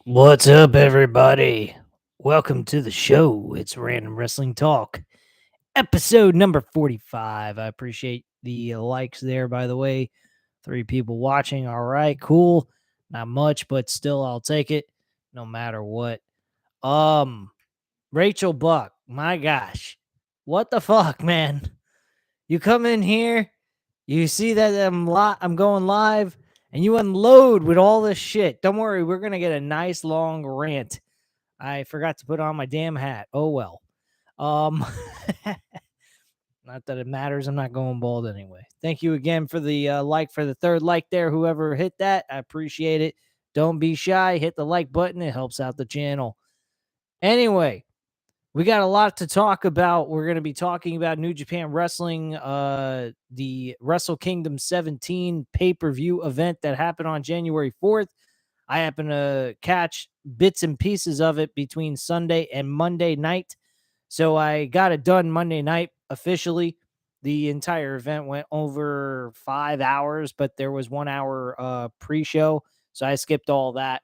What's up, everybody? Welcome to the show. It's Random Wrestling Talk, episode number 45. I appreciate the likes there, by the way. 3 people watching. All right, cool. Not much, but still, I'll take it no matter what. Um, Rachel Buck, my gosh. What the fuck, man? You come in here, you see that I'm going live, and you unload with all this shit. Don't worry, we're going to get a nice long rant. I forgot to put on my damn hat. Oh well. Um Not that it matters. I'm not going bald anyway. Thank you again for the like for the third like there. Whoever hit that, I appreciate it. Don't be shy. Hit the like button. It helps out the channel. Anyway, we got a lot to talk about. We're going to be talking about New Japan Wrestling, the Wrestle Kingdom 17 pay-per-view event that happened on January 4th. I happen to catch bits and pieces of it between Sunday and Monday night. So I got it done Monday night officially. The entire event went over 5 hours, but there was 1 hour pre-show. So I skipped all that.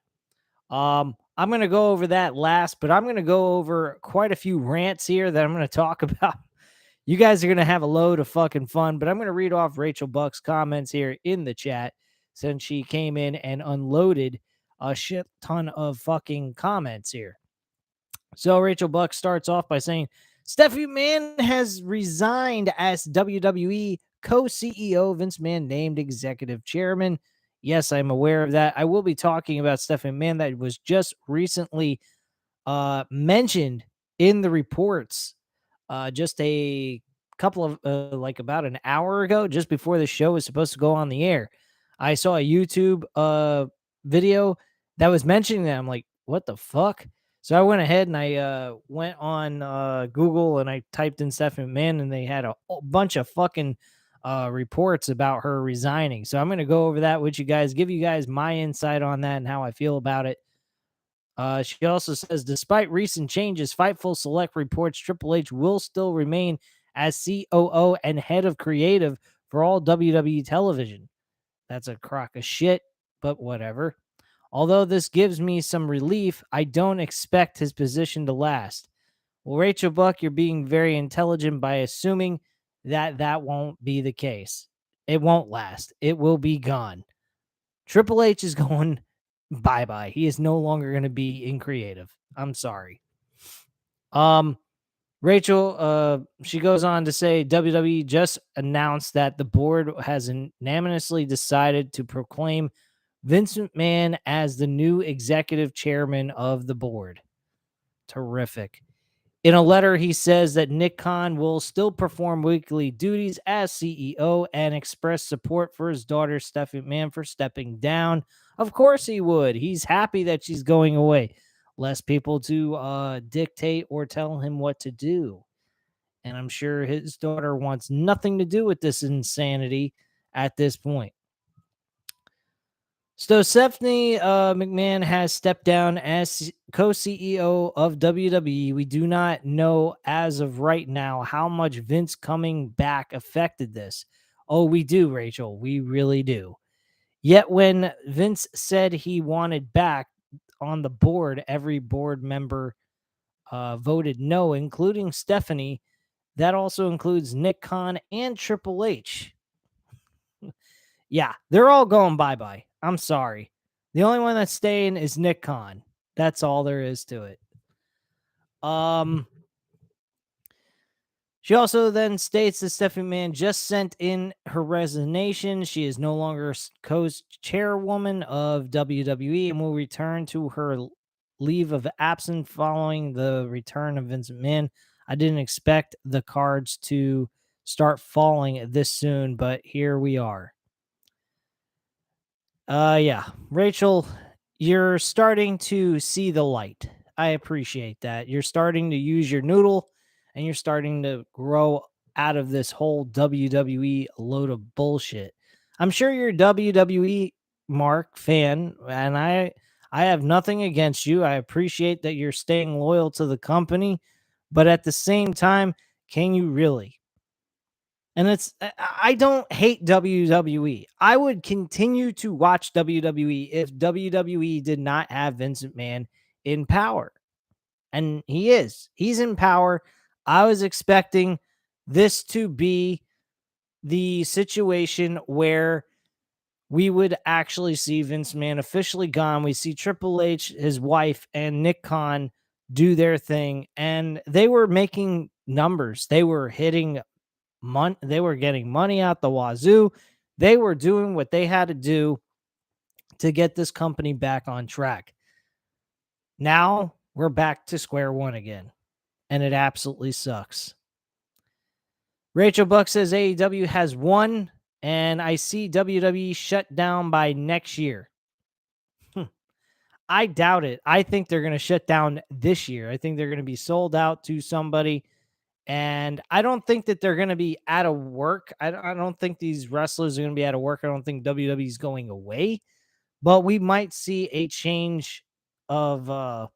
I'm going to go over that last, but I'm going to go over quite a few rants here that I'm going to talk about. You guys are going to have a load of fucking fun, but I'm going to read off Rachel Buck's comments here in the chat since she came in and unloaded a shit ton of fucking comments here. So Rachel Buck starts off by saying, Stephanie McMahon has resigned as WWE co-CEO, Vince McMahon named executive chairman. Yes, I'm aware of that. I will be talking about Stephanie McMahon that was just recently mentioned in the reports just a couple of like about an hour ago, just before the show was supposed to go on the air. I saw a YouTube video that was mentioning that. I'm like, what the fuck? So I went ahead and I went on Google and I typed in Stephanie McMahon, and they had a bunch of fucking reports about her resigning. So I'm going to go over that with you guys, give you guys my insight on that and how I feel about it. She also says, despite recent changes, Fightful Select reports Triple H will still remain as COO and head of creative for all WWE television. That's a crock of shit, but whatever. Although this gives me some relief, I don't expect his position to last. Well, Rachel Buck, you're being very intelligent by assuming that that won't be the case. It won't last. It will be gone. Triple H is going bye-bye. He is no longer going to be in creative. I'm sorry. Rachel, she goes on to say WWE just announced that the board has unanimously decided to proclaim Vince McMahon as the new executive chairman of the board. Terrific. In a letter, he says that Nick Khan will still perform weekly duties as CEO and express support for his daughter, Stephanie McMahon, for stepping down. Of course he would. He's happy that she's going away. Less people to dictate or tell him what to do. And I'm sure his daughter wants nothing to do with this insanity at this point. So Stephanie McMahon has stepped down as co-CEO of WWE. We do not know as of right now how much Vince coming back affected this. Oh, we do, Rachel. We really do. Yet when Vince said he wanted back on the board, every board member voted no, including Stephanie. That also includes Nick Khan and Triple H. Yeah, they're all going bye-bye. I'm sorry. The only one that's staying is Nick Khan. That's all there is to it. She also then states that Stephanie McMahon just sent in her resignation. She is no longer co-chairwoman of WWE and will return to her leave of absence following the return of Vince McMahon. I didn't expect the cards to start falling this soon, but here we are. Yeah, Rachel, you're starting to see the light. I appreciate that. You're starting to use your noodle and you're starting to grow out of this whole WWE load of bullshit. I'm sure you're a WWE Mark fan, and I have nothing against you. I appreciate that you're staying loyal to the company, but at the same time, can you really? And I don't hate WWE. I would continue to watch WWE if WWE did not have Vince McMahon in power. And he is. He's in power. I was expecting this to be the situation where we would actually see Vince McMahon officially gone. We see Triple H, his wife, and Nick Khan do their thing, and they were making numbers. They were hitting they were getting money out the wazoo. They were doing what they had to do to get this company back on track. Now we're back to square one again, and it absolutely sucks. Rachel Buck says AEW has won, and I see WWE shut down by next year. I doubt it. I think they're going to shut down this year. I think they're going to be sold out to somebody. And I don't think that they're going to be out of work. I don't think these wrestlers are going to be out of work. I don't think WWE is going away. But we might see a change of,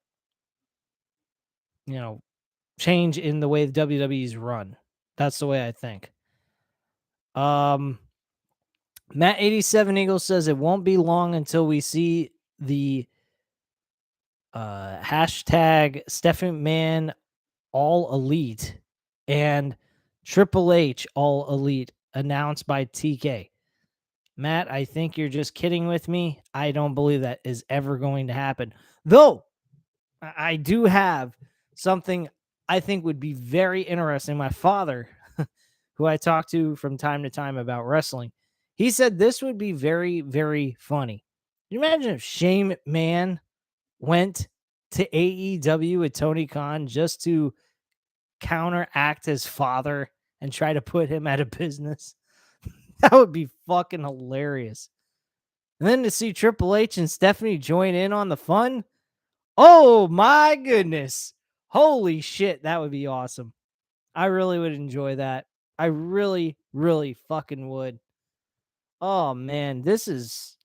change in the way the WWE's run. That's the way I think. Matt 87 Eagle says it won't be long until we see the hashtag Stephanie McMahon All Elite and Triple H All Elite announced by TK. Matt, I think you're just kidding with me. I don't believe that is ever going to happen. Though I do have something I think would be very interesting. My father, who I talk to from time to time about wrestling, he said this would be very, very funny. Can you imagine if Shane McMahon went to AEW with Tony Khan just to counteract his father and try to put him out of business? That would be fucking hilarious. And then to see Triple H and Stephanie join in on the fun. Oh my goodness. Holy shit. That would be awesome. I really would enjoy that. I really, really fucking would. Oh man, this is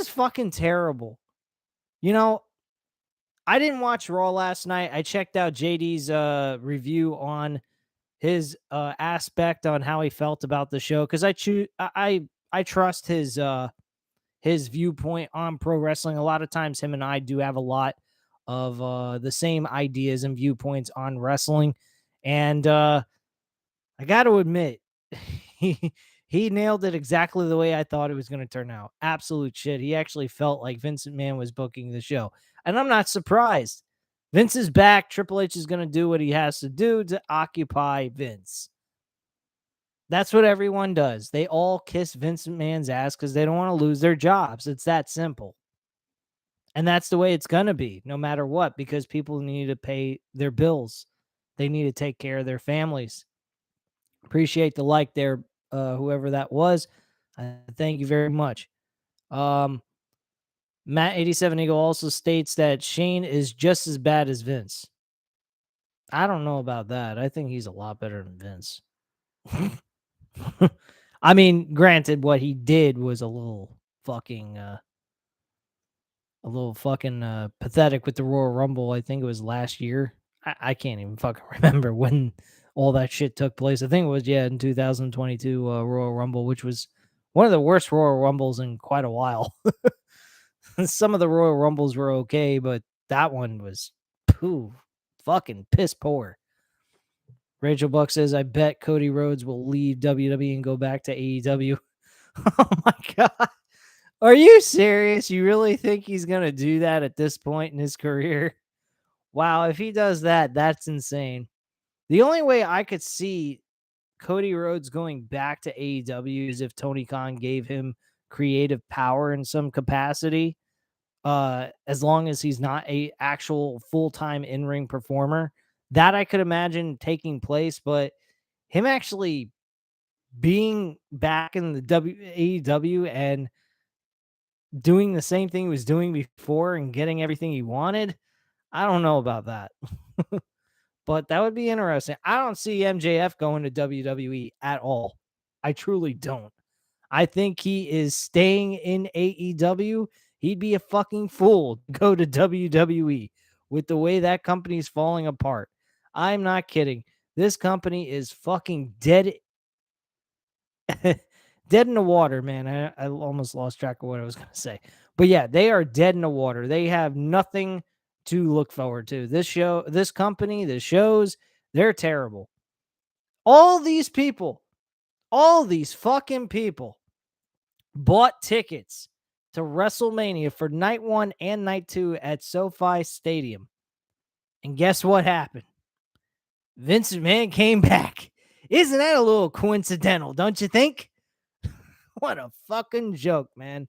fucking terrible. You know, I didn't watch Raw last night. I checked out JD's review on his aspect on how he felt about the show because I trust his viewpoint on pro wrestling. A lot of times him and I do have a lot of the same ideas and viewpoints on wrestling. And I got to admit, he nailed it exactly the way I thought it was going to turn out. Absolute shit. He actually felt like Vince McMahon was booking the show. And I'm not surprised. Vince is back. Triple H is going to do what he has to do to occupy Vince. That's what everyone does. They all kiss Vince McMahon's ass because they don't want to lose their jobs. It's that simple. And that's the way it's going to be, no matter what, because people need to pay their bills. They need to take care of their families. Appreciate the like there, whoever that was. Thank you very much. Matt 87 Eagle also states that Shane is just as bad as Vince. I don't know about that. I think he's a lot better than Vince. I mean, granted, what he did was a little fucking pathetic with the Royal Rumble. I think it was last year. I can't even fucking remember when all that shit took place. I think it was, in 2022 Royal Rumble, which was one of the worst Royal Rumbles in quite a while. Some of the Royal Rumbles were okay, but that one was fucking piss poor. Rachel Buck says, I bet Cody Rhodes will leave WWE and go back to AEW. Oh my God. Are you serious? You really think he's going to do that at this point in his career? Wow, if he does that, that's insane. The only way I could see Cody Rhodes going back to AEW is if Tony Khan gave him creative power in some capacity. As long as he's not a actual full-time in-ring performer, that I could imagine taking place, but him actually being back in the AEW and doing the same thing he was doing before and getting everything he wanted, I don't know about that. But that would be interesting. I don't see MJF going to WWE at all. I truly don't. I think he is staying in AEW. He'd be a fucking fool to go to WWE with the way that company's falling apart. I'm not kidding. This company is fucking dead. Dead in the water, man. I almost lost track of what I was going to say. But yeah, they are dead in the water. They have nothing to look forward to. This company, the shows, they're terrible. All these people, all these fucking people bought tickets to WrestleMania for night 1 and night 2 at SoFi Stadium. And guess what happened? Vince McMahon came back. Isn't that a little coincidental, don't you think? What a fucking joke, man.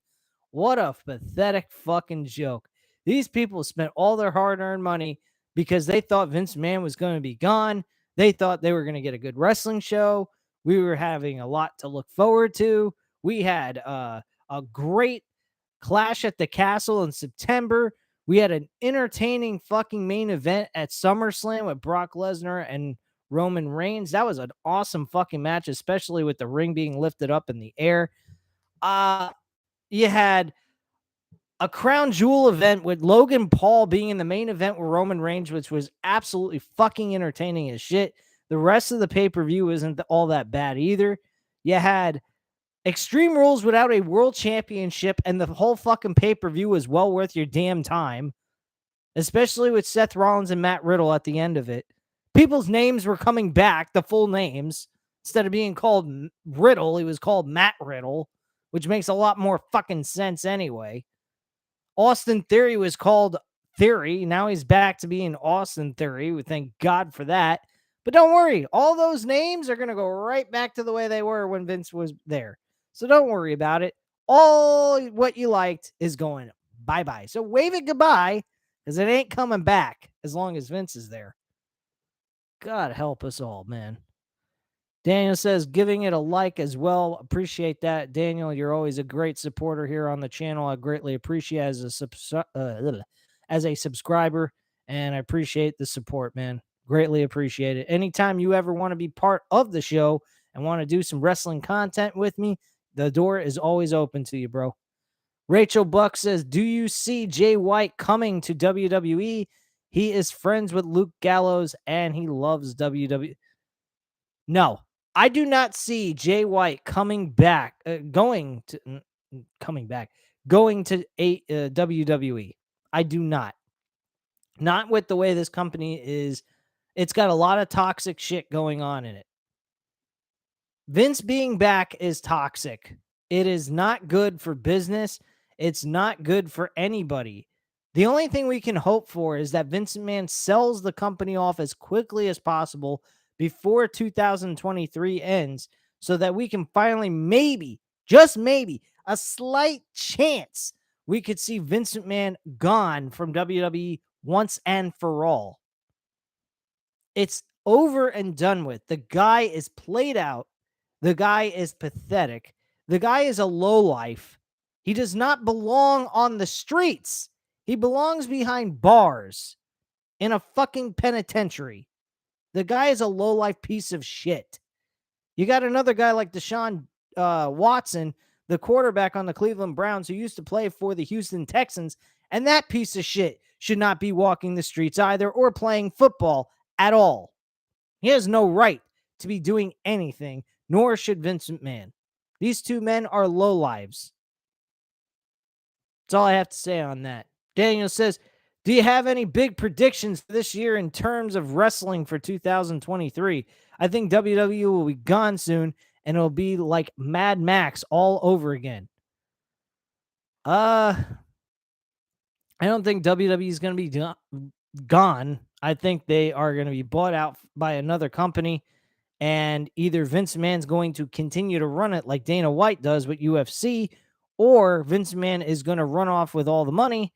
What a pathetic fucking joke. These people spent all their hard-earned money because they thought Vince McMahon was going to be gone. They thought they were going to get a good wrestling show. We were having a lot to look forward to. We had a great Clash at the Castle in September. We had an entertaining fucking main event at SummerSlam with Brock Lesnar and Roman Reigns. That was an awesome fucking match, especially with the ring being lifted up in the air. You had a crown jewel event with Logan Paul being in the main event with Roman Reigns, which was absolutely fucking entertaining as shit. The rest of the pay-per-view isn't all that bad either. You had Extreme Rules without a world championship, and the whole fucking pay-per-view was well worth your damn time, especially with Seth Rollins and Matt Riddle at the end of it. People's names were coming back, the full names. Instead of being called Riddle, he was called Matt Riddle, which makes a lot more fucking sense anyway. Austin Theory was called Theory. Now he's back to being Austin Theory. We thank God for that. But don't worry, all those names are going to go right back to the way they were when Vince was there. So don't worry about it. All what you liked is going bye-bye. So wave it goodbye because it ain't coming back as long as Vince is there. God help us all, man. Daniel says, giving it a like as well. Appreciate that. Daniel, you're always a great supporter here on the channel. I greatly appreciate as a subscriber, and I appreciate the support, man. Greatly appreciate it. Anytime you ever want to be part of the show and want to do some wrestling content with me, the door is always open to you, bro. Rachel Buck says, do you see Jay White coming to WWE? He is friends with Luke Gallows, and he loves WWE. No, I do not see Jay White coming back, going to WWE. I do not. Not with the way this company is. It's got a lot of toxic shit going on in it. Vince being back is toxic. It is not good for business. It's not good for anybody. The only thing we can hope for is that Vince McMahon sells the company off as quickly as possible before 2023 ends so that we can finally maybe, just maybe, a slight chance we could see Vince McMahon gone from WWE once and for all. It's over and done with. The guy is played out. The guy is pathetic. The guy is a lowlife. He does not belong on the streets. He belongs behind bars in a fucking penitentiary. The guy is a lowlife piece of shit. You got another guy like Deshaun Watson, the quarterback on the Cleveland Browns, who used to play for the Houston Texans, and that piece of shit should not be walking the streets either or playing football at all. He has no right to be doing anything, nor should Vince McMahon. These two men are lowlives. That's all I have to say on that. Daniel says, do you have any big predictions this year in terms of wrestling for 2023? I think WWE will be gone soon, and it'll be like Mad Max all over again. I don't think WWE is going to be gone. I think they are going to be bought out by another company, and either Vince McMahon's going to continue to run it like Dana White does with UFC, or Vince McMahon is going to run off with all the money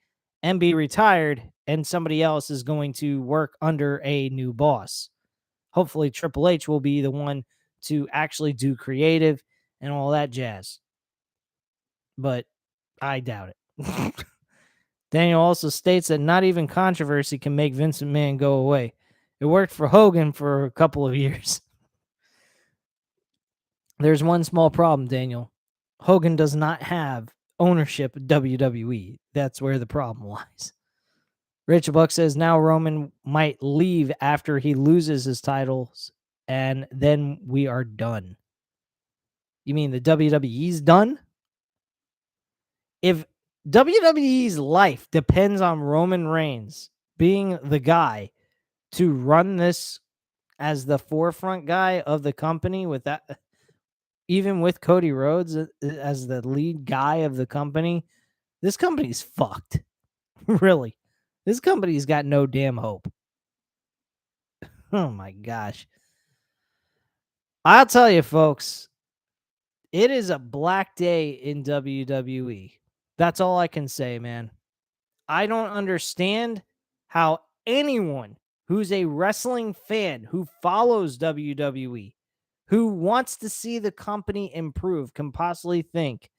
and be retired, and somebody else is going to work under a new boss. Hopefully Triple H will be the one to actually do creative and all that jazz. But I doubt it. Daniel also states that not even controversy can make Vince McMahon go away. It worked for Hogan for a couple of years. There's one small problem, Daniel. Hogan does not have ownership of WWE. That's where the problem lies. Rachel Buck says now Roman might leave after he loses his titles, and then we are done. You mean the WWE's done? If WWE's life depends on Roman Reigns being the guy to run this as the forefront guy of the company with that, even with Cody Rhodes as the lead guy of the company, this company's fucked. Really. This company's got no damn hope. Oh my gosh. I'll tell you, folks, it is a black day in WWE. That's all I can say, man. I don't understand how anyone who's a wrestling fan who follows WWE, who wants to see the company improve, can possibly think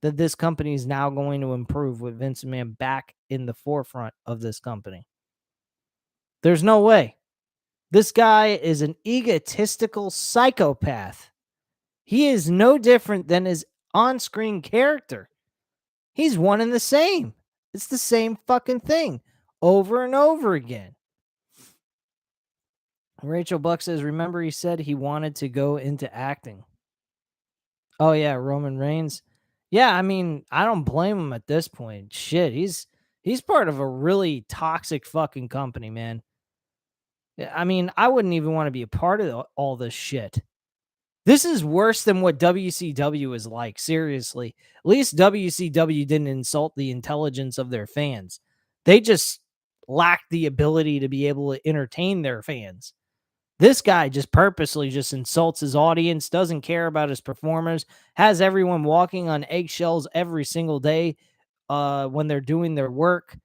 that this company is now going to improve with Vince McMahon back in the forefront of this company. There's no way. This guy is an egotistical psychopath. He is no different than his on screen character. He's one and the same. It's the same fucking thing over and over again. Rachel Buck says, remember he said he wanted to go into acting. Oh, yeah, Roman Reigns. Yeah, I mean, I don't blame him at this point. Shit, he's part of a really toxic fucking company, man. Yeah, I mean, I wouldn't even want to be a part of all this shit. This is worse than what WCW is like, seriously. At least WCW didn't insult the intelligence of their fans. They just lacked the ability to be able to entertain their fans. This guy just purposely just insults his audience, doesn't care about his performers, has everyone walking on eggshells every single day when they're doing their work.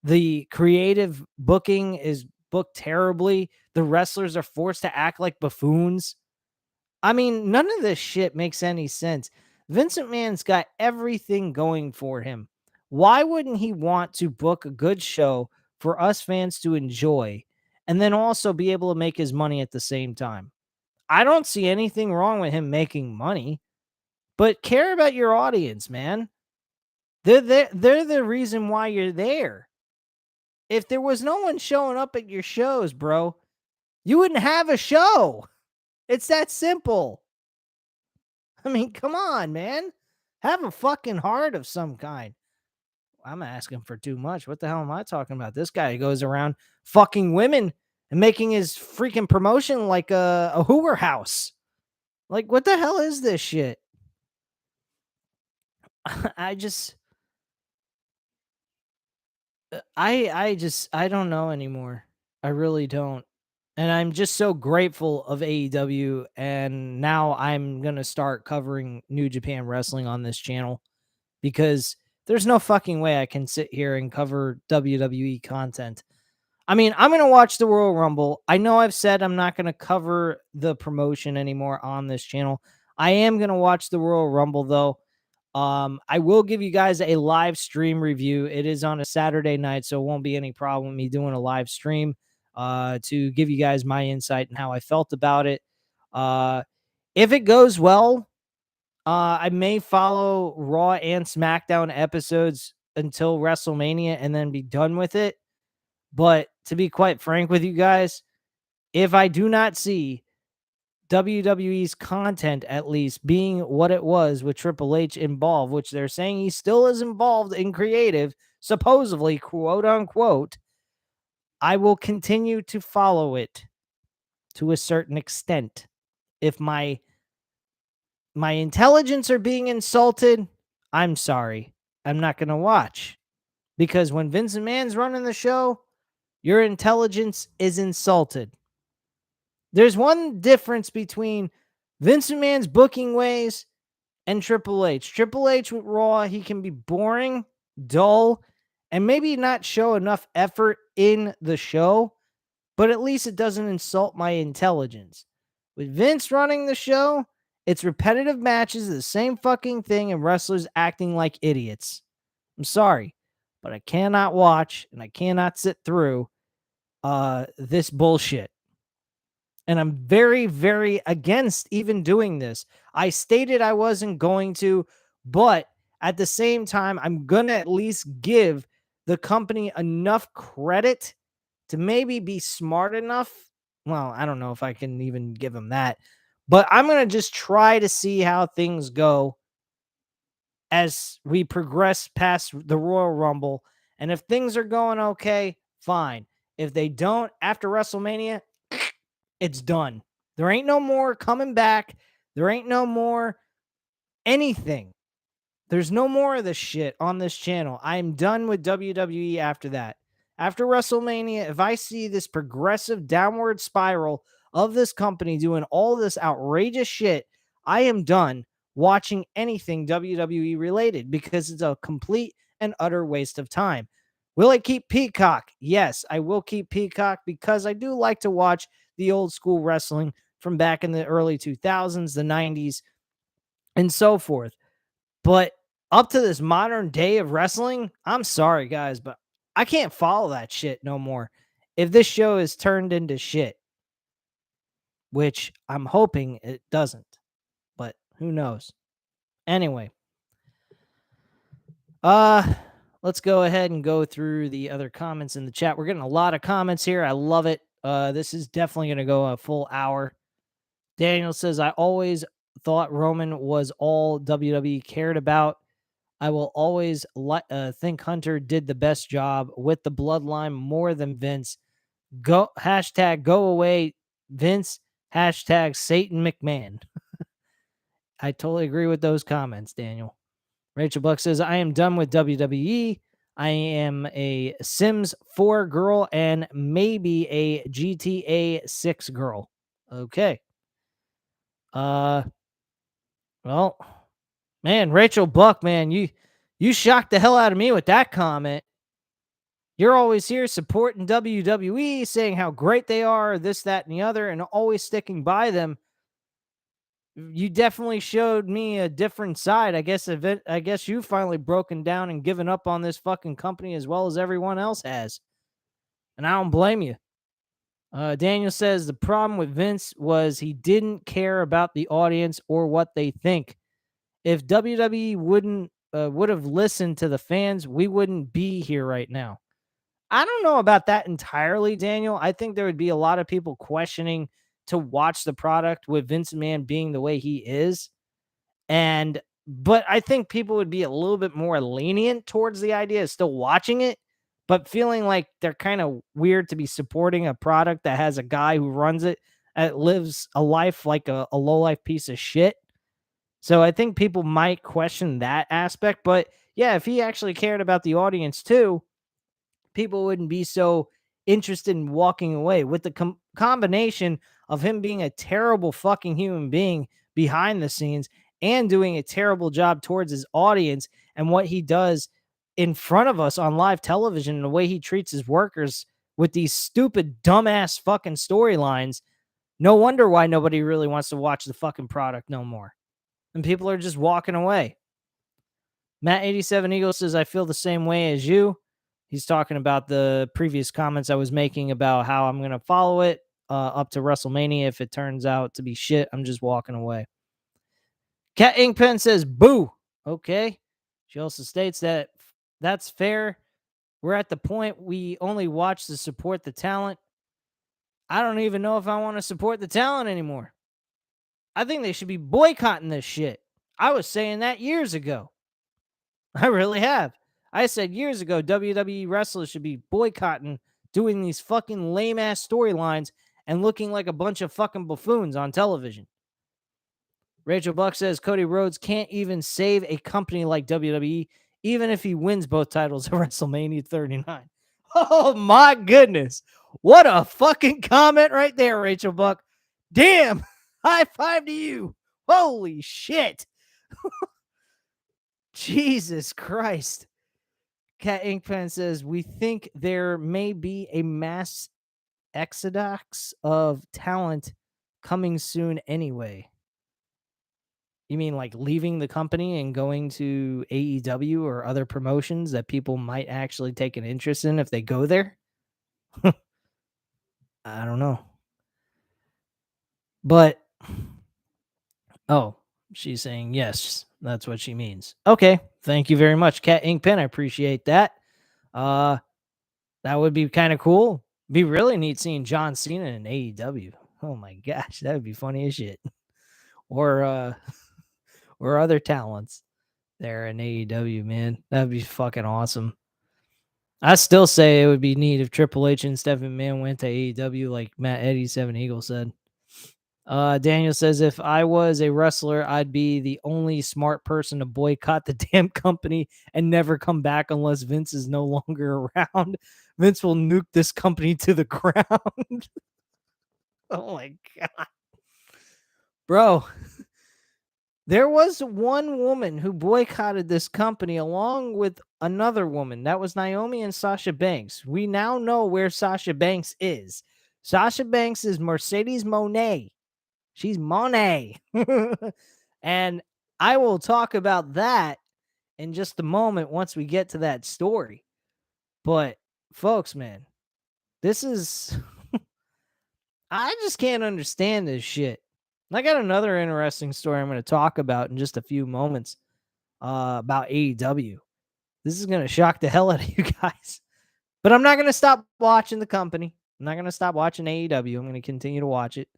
The creative booking is booked terribly. The wrestlers are forced to act like buffoons. I mean, none of this shit makes any sense. Vince McMahon's got everything going for him. Why wouldn't he want to book a good show for us fans to enjoy and then also be able to make his money at the same time? I don't see anything wrong with him making money, but care about your audience, man. They're the reason why you're there. If there was no one showing up at your shows, bro, you wouldn't have a show. It's that simple. I mean, come on, man. Have a fucking heart of some kind. I'm asking for too much. What the hell am I talking about? This guy goes around fucking women and making his freaking promotion like a Hoover house. Like, what the hell is this shit? I just, I don't know anymore. I really don't. And I'm just so grateful of AEW. And now I'm going to start covering New Japan Wrestling on this channel because there's no fucking way I can sit here and cover WWE content. I mean, I'm going to watch the Royal Rumble. I know I've said I'm not going to cover the promotion anymore on this channel. I am going to watch the Royal Rumble, though. I will give you guys a live stream review. It is on a Saturday night, so it won't be any problem with me doing a live stream to give you guys my insight and how I felt about it. If it goes well, I may follow Raw and SmackDown episodes until WrestleMania and then be done with it. But to be quite frank with you guys, if I do not see WWE's content at least being what it was with Triple H involved, which they're saying he still is involved in creative, supposedly, quote unquote, I will continue to follow it to a certain extent. If my intelligence are being insulted, I'm sorry. I'm not going to watch. Because when Vince McMahon's running the show, your intelligence is insulted. There's one difference between Vince McMahon's booking ways and Triple H. Triple H with Raw, he can be boring, dull, and maybe not show enough effort in the show, but at least it doesn't insult my intelligence. With Vince running the show, it's repetitive matches, the same fucking thing, and wrestlers acting like idiots. I'm sorry, but I cannot watch and I cannot sit through this bullshit. And I'm very, very against even doing this. I stated I wasn't going to, but at the same time, I'm going to at least give the company enough credit to maybe be smart enough. Well, I don't know if I can even give them that, But I'm going to just try to see how things go as we progress past the Royal Rumble. And if things are going okay, fine. If they don't, after WrestleMania, it's done. There ain't no more coming back. There ain't no more anything. There's no more of this shit on this channel. I'm done with WWE after that. After WrestleMania, if I see this progressive downward spiral of this company doing all this outrageous shit, I am done watching anything WWE related because it's a complete and utter waste of time. Will I keep Peacock? Yes, I will keep Peacock because I do like to watch the old school wrestling from back in the early 2000s, the 90s, and so forth. But up to this modern day of wrestling, I'm sorry, guys, but I can't follow that shit no more. If this show is turned into shit, which I'm hoping it doesn't, but who knows? Anyway, uh, let's go ahead and go through the other comments in the chat. We're getting a lot of comments here. I love it. This is definitely going to go a full hour. Daniel says, I always thought Roman was all WWE cared about. I will always think Hunter did the best job with the bloodline more than Vince. Go hashtag go away Vince. Hashtag Satan McMahon. I totally agree with those comments, Daniel. Rachel Buck says, I am done with WWE. I am a Sims 4 girl and maybe a GTA 6 girl. Okay. Well, man, Rachel Buck, man, you shocked the hell out of me with that comment. You're always here supporting WWE, saying how great they are, this, that, and the other, and always sticking by them. You definitely showed me a different side. I guess you've finally broken down and given up on this fucking company as well as everyone else has. And I don't blame you. Daniel says the problem with Vince was he didn't care about the audience or what they think. If WWE would have listened to the fans, we wouldn't be here right now. I don't know about that entirely, Daniel. I think there would be a lot of people questioning to watch the product with Vince McMahon being the way he is. But I think people would be a little bit more lenient towards the idea of still watching it, but feeling like they're kind of weird to be supporting a product that has a guy who runs it that lives a life like a low-life piece of shit. So I think people might question that aspect. But yeah, if he actually cared about the audience too, people wouldn't be so interested in walking away with the combination of him being a terrible fucking human being behind the scenes and doing a terrible job towards his audience and what he does in front of us on live television and the way he treats his workers with these stupid dumbass fucking storylines. No wonder why nobody really wants to watch the fucking product no more. And people are just walking away. Matt 87 Eagle says, I feel the same way as you. He's talking about the previous comments I was making about how I'm going to follow it up to WrestleMania. If it turns out to be shit, I'm just walking away. Cat Inkpen says, boo. Okay. She also states that that's fair. We're at the point we only watch to support the talent. I don't even know if I want to support the talent anymore. I think they should be boycotting this shit. I was saying that years ago. I really have. I said years ago, WWE wrestlers should be boycotting doing these fucking lame ass storylines and looking like a bunch of fucking buffoons on television. Rachel Buck says Cody Rhodes can't even save a company like WWE, even if he wins both titles at WrestleMania 39. Oh my goodness. What a fucking comment right there, Rachel Buck. Damn. High five to you. Holy shit. Jesus Christ. Cat Inkpen says, we think there may be a mass exodus of talent coming soon anyway. You mean like leaving the company and going to AEW or other promotions that people might actually take an interest in if they go there? I don't know. But, oh, she's saying yes. That's what she means. Okay. Thank you very much, Cat Inkpen. I appreciate that. That would be kind of cool. Be really neat seeing John Cena in AEW. Oh my gosh, that would be funny as shit. or or other talents there in AEW, man. That'd be fucking awesome. I still say it would be neat if Triple H and Stephanie McMahon went to AEW like Matt Eddie Seven Eagle said. Daniel says, if I was a wrestler, I'd be the only smart person to boycott the damn company and never come back unless Vince is no longer around. Vince will nuke this company to the ground. Oh my God. Bro, there was one woman who boycotted this company along with another woman. That was Naomi and Sasha Banks. We now know where Sasha Banks is. Sasha Banks is Mercedes Monet. She's Monet. And I will talk about that in just a moment once we get to that story. But folks, man, this is I just can't understand this shit. I got another interesting story I'm going to talk about in just a few moments about AEW. This is going to shock the hell out of you guys. But I'm not going to stop watching the company. I'm not going to stop watching AEW. I'm going to continue to watch it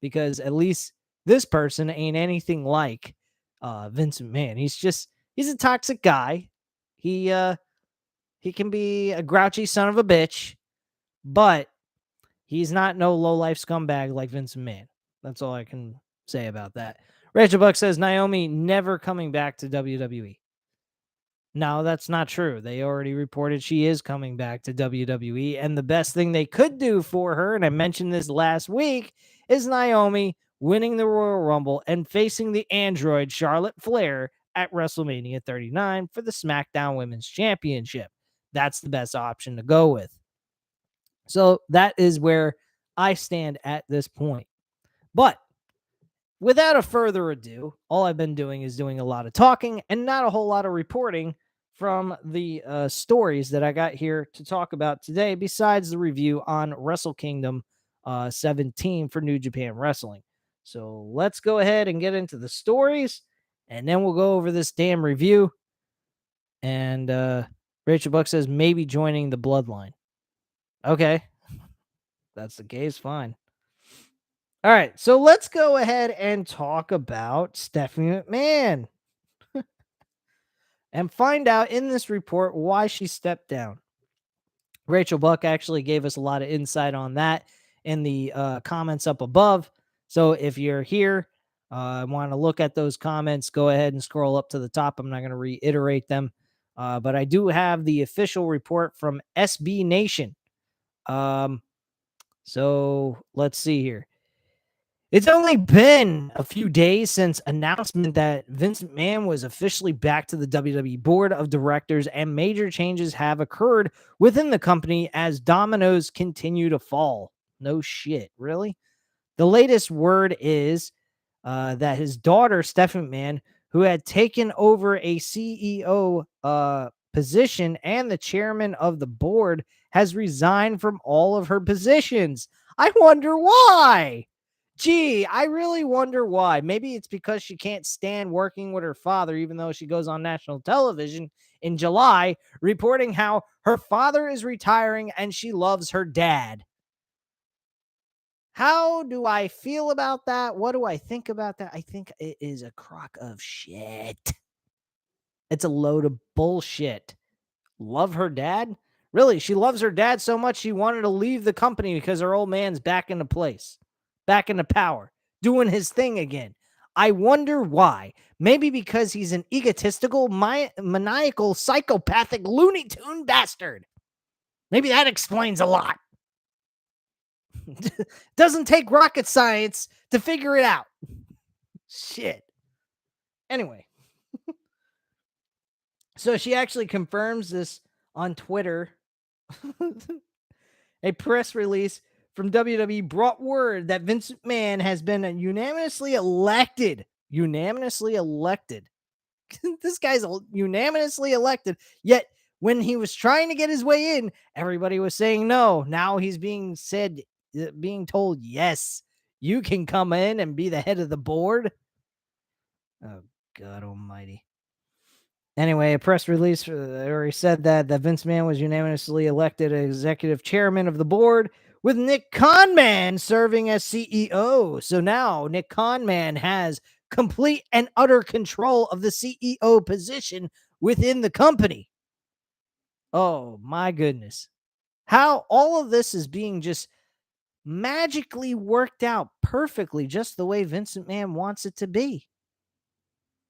because at least this person ain't anything like Vince McMahon. He's a toxic guy. He can be a grouchy son of a bitch, but he's not no low-life scumbag like Vince McMahon. That's all I can say about that. Rachel Buck says Naomi never coming back to WWE. No, that's not true. They already reported she is coming back to WWE, and the best thing they could do for her, and I mentioned this last week, is Naomi winning the Royal Rumble and facing the android Charlotte Flair at WrestleMania 39 for the SmackDown Women's Championship. That's the best option to go with. So that is where I stand at this point. But without a further ado, all I've been doing is doing a lot of talking and not a whole lot of reporting from the stories that I got here to talk about today, besides the review on Wrestle Kingdom 17 for New Japan Wrestling. So let's go ahead and get into the stories, and then we'll go over this damn review. And Rachel Buck says maybe joining the Bloodline. Okay. That's the case, fine. All right, so let's go ahead and talk about Stephanie McMahon and find out in this report why she stepped down. Rachel Buck actually gave us a lot of insight on that in the comments up above. So if you're here, want to look at those comments, go ahead and scroll up to the top. I'm not going to reiterate them, but I do have the official report from SB Nation. So let's see here. It's only been a few days since announcement that Vince McMahon was officially back to the WWE board of directors, and major changes have occurred within the company as dominoes continue to fall. No shit, really? The latest word is that his daughter, Stephanie McMahon, who had taken over a CEO position and the chairman of the board, has resigned from all of her positions. I wonder why. Gee, I really wonder why. Maybe it's because she can't stand working with her father, even though she goes on national television in July reporting how her father is retiring and she loves her dad. How do I feel about that? What do I think about that? I think it is a crock of shit. It's a load of bullshit. Love her dad? Really, she loves her dad so much she wanted to leave the company because her old man's back into place, back into power, doing his thing again. I wonder why. Maybe because he's an egotistical, maniacal, psychopathic, Looney Tune bastard. Maybe that explains a lot. Doesn't take rocket science to figure it out. Shit. Anyway. So she actually confirms this on Twitter. A press release from WWE brought word that Vince McMahon has been unanimously elected. Unanimously elected. This guy's unanimously elected. Yet when he was trying to get his way in, everybody was saying no. Now he's being told, yes, you can come in and be the head of the board. Oh, God almighty. Anyway, a press release already said that Vince McMahon was unanimously elected executive chairman of the board, with Nick Khanman serving as CEO. So now Nick Khanman has complete and utter control of the CEO position within the company. Oh my goodness. How all of this is being just magically worked out perfectly, just the way Vincent Mann wants it to be.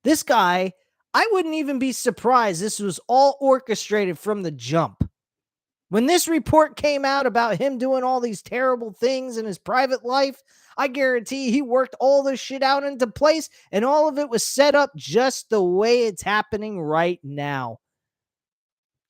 This guy, I wouldn't even be surprised this was all orchestrated from the jump. When this report came out about him doing all these terrible things in his private life, I guarantee he worked all this shit out into place and all of it was set up just the way it's happening right now.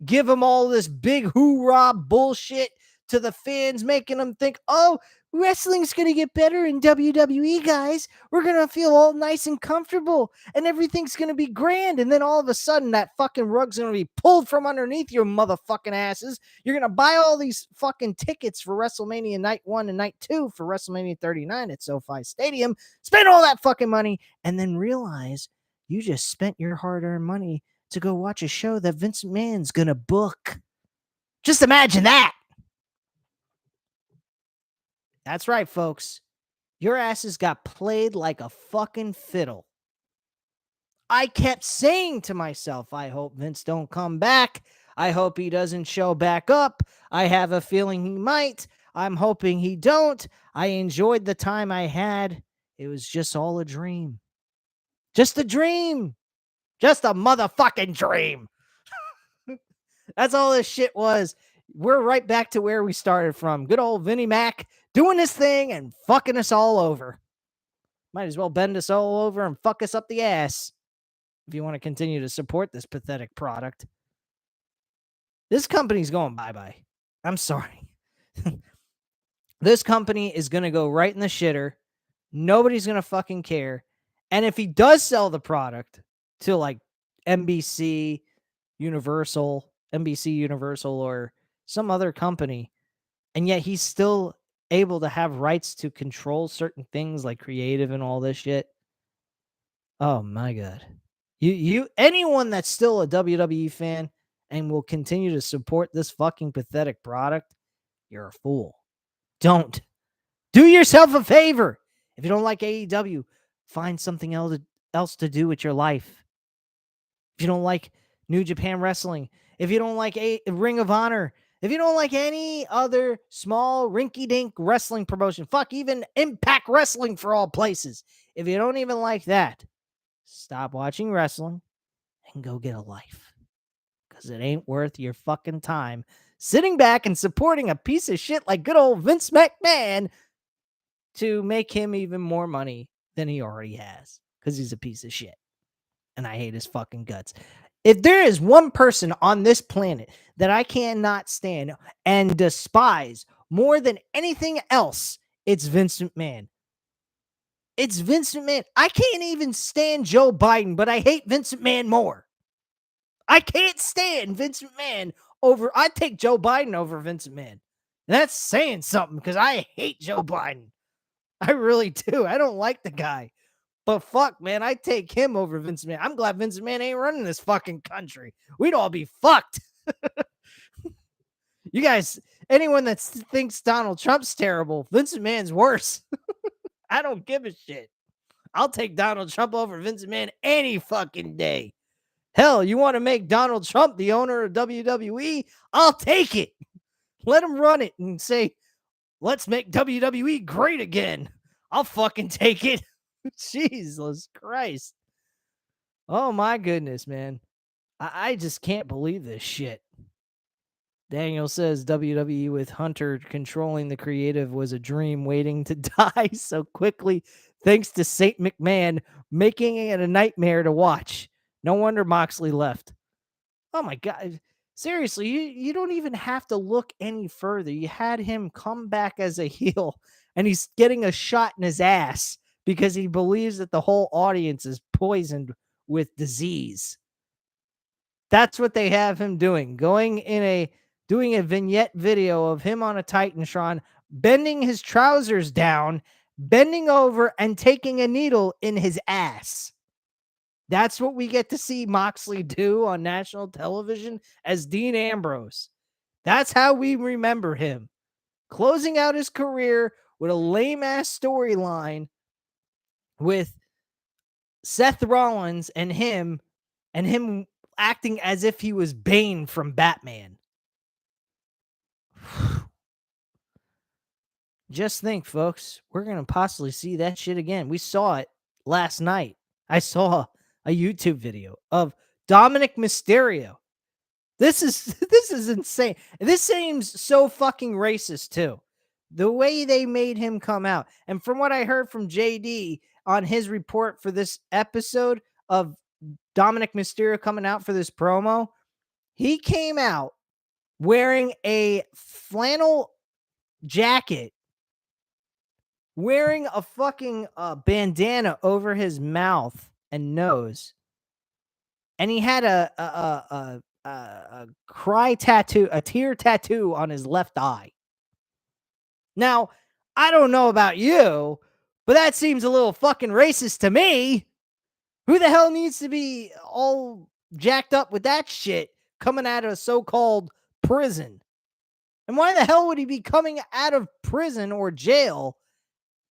Give them all this big hoorah bullshit to the fans, making them think, oh, wrestling's going to get better in WWE, guys. We're going to feel all nice and comfortable and everything's going to be grand. And then all of a sudden, that fucking rug's going to be pulled from underneath your motherfucking asses. You're going to buy all these fucking tickets for WrestleMania Night 1 and Night 2 for WrestleMania 39 at SoFi Stadium, spend all that fucking money, and then realize you just spent your hard-earned money to go watch a show that Vince McMahon's gonna book. Just imagine that. That's right, folks. Your asses got played like a fucking fiddle. I kept saying to myself, I hope Vince don't come back. I hope he doesn't show back up. I have a feeling he might. I'm hoping he don't. I enjoyed the time I had. It was just all a dream. Just a dream. Just a motherfucking dream. That's all this shit was. We're right back to where we started from. Good old Vinnie Mac doing this thing and fucking us all over. Might as well bend us all over and fuck us up the ass if you want to continue to support this pathetic product. This company's going bye-bye. I'm sorry. This company is going to go right in the shitter. Nobody's going to fucking care. And if he does sell the product to like NBC Universal, or some other company, and yet he's still able to have rights to control certain things like creative and all this shit. Oh my God. Anyone that's still a WWE fan and will continue to support this fucking pathetic product, you're a fool. Don't. Do yourself a favor. If you don't like AEW, find something else to do with your life. If you don't like New Japan Wrestling, if you don't like a Ring of Honor, if you don't like any other small rinky-dink wrestling promotion, fuck, even Impact Wrestling for all places. If you don't even like that, stop watching wrestling and go get a life. Because it ain't worth your fucking time sitting back and supporting a piece of shit like good old Vince McMahon to make him even more money than he already has. Because he's a piece of shit. And I hate his fucking guts. If there is one person on this planet that I cannot stand and despise more than anything else, it's Vince McMahon. It's Vince McMahon. I can't even stand Joe Biden, but I hate Vince McMahon more. I can't stand Vince McMahon over. I take Joe Biden over Vince McMahon. And that's saying something because I hate Joe Biden. I really do. I don't like the guy. But fuck, man, I take him over Vince McMahon. I'm glad Vince McMahon ain't running this fucking country. We'd all be fucked. You guys, anyone that thinks Donald Trump's terrible, Vince McMahon's worse. I don't give a shit. I'll take Donald Trump over Vince McMahon any fucking day. Hell, you want to make Donald Trump the owner of WWE? I'll take it. Let him run it and say, let's make WWE great again. I'll fucking take it. Jesus Christ. Oh my goodness, man. I just can't believe this shit. Daniel says WWE with Hunter controlling the creative was a dream waiting to die so quickly thanks to Saint McMahon making it a nightmare to watch. No wonder Moxley left. Oh my God. Seriously, you don't even have to look any further. You had him come back as a heel and he's getting a shot in his ass because he believes that the whole audience is poisoned with disease. That's what they have him doing. Doing a vignette video of him on a Titantron, bending his trousers down, bending over and taking a needle in his ass. That's what we get to see Moxley do on national television as Dean Ambrose. That's how we remember him. closing out his career with a lame ass storyline with Seth Rollins and him acting as if he was Bane from Batman. Just think, folks, we're going to possibly see that shit again. We saw it last night. I saw a YouTube video of Dominic Mysterio. This is this is insane. This seems so fucking racist too. The way they made him come out. And from what I heard from JD on his report for this episode of Dominic Mysterio coming out for this promo, he came out wearing a flannel jacket, wearing a fucking bandana over his mouth and nose, and he had a cry tattoo, a tear tattoo on his left eye. Now, I don't know about you, but that seems a little fucking racist to me. Who the hell needs to be all jacked up with that shit coming out of a so-called prison? And why the hell would he be coming out of prison or jail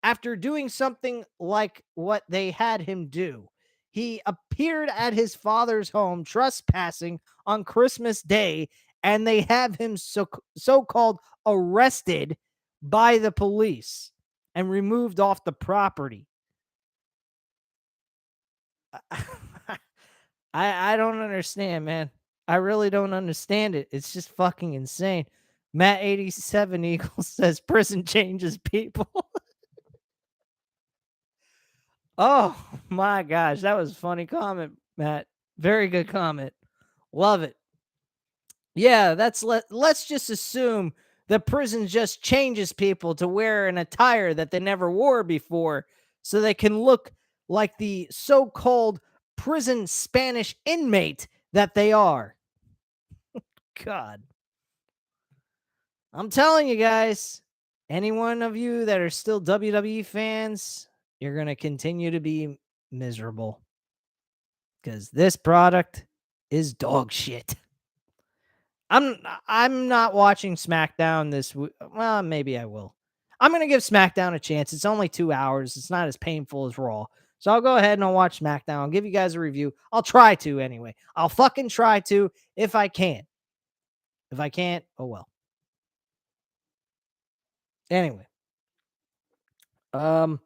after doing something like what they had him do? He appeared at his father's home trespassing on Christmas Day, and they have him so-called arrested by the police and removed off the property. I don't understand, man. I really don't understand it. It's just fucking insane. Matt 87 Eagles says prison changes people. Oh my gosh, that was a funny comment, Matt. Very good comment. Love it. Yeah, let's just assume that prison just changes people to wear an attire that they never wore before so they can look like the so-called prison Spanish inmate that they are. God. I'm telling you guys, any one of you that are still WWE fans, you're going to continue to be miserable because this product is dog shit. I'm not watching SmackDown this week. Well, maybe I will. I'm going to give SmackDown a chance. It's only 2 hours. It's not as painful as Raw. So I'll go ahead and I'll watch SmackDown. I'll give you guys a review. I'll try to anyway. I'll fucking try to if I can. If I can't, oh well. Anyway. So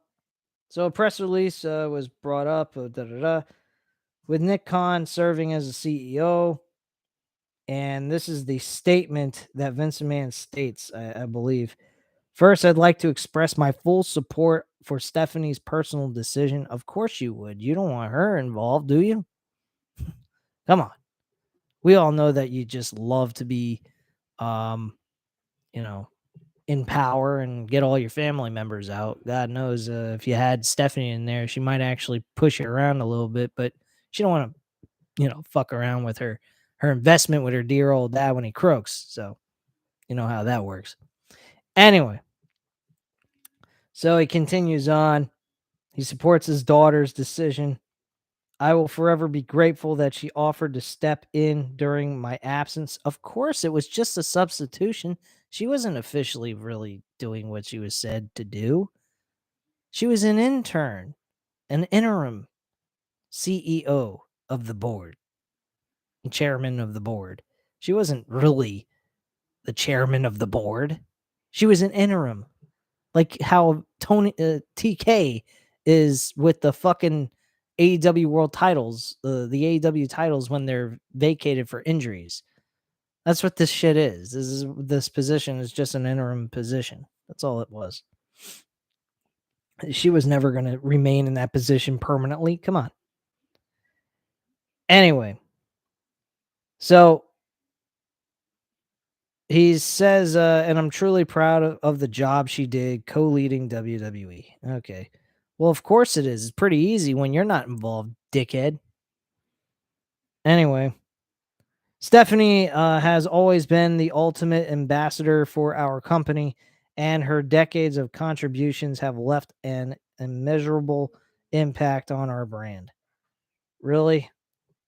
a press release was brought up with Nick Khan serving as the CEO. And this is the statement that Vince McMahon states, I believe. First, I'd like to express my full support for Stephanie's personal decision. Of course you would. You don't want her involved, do you? Come on. We all know that you just love to be, in power and get all your family members out. God knows if you had Stephanie in there, she might actually push it around a little bit, but she don't want to, fuck around with her investment with her dear old dad when he croaks. So you know how that works. Anyway, so he continues on. He supports his daughter's decision. I will forever be grateful that she offered to step in during my absence. Of course, it was just a substitution. She wasn't officially really doing what she was said to do. She was an intern, an interim CEO of the board, chairman of the board. She wasn't really the chairman of the board. She was an interim, like how Tony TK is with the fucking AEW world titles, the AEW titles when they're vacated for injuries. That's what this shit is. This position is just an interim position. That's all it was. She was never going to remain in that position permanently. Come on. Anyway, so he says, and I'm truly proud of the job she did co-leading WWE. Okay. Well, of course it is. It's pretty easy when you're not involved, dickhead. Anyway, Stephanie has always been the ultimate ambassador for our company, and her decades of contributions have left an immeasurable impact on our brand. Really?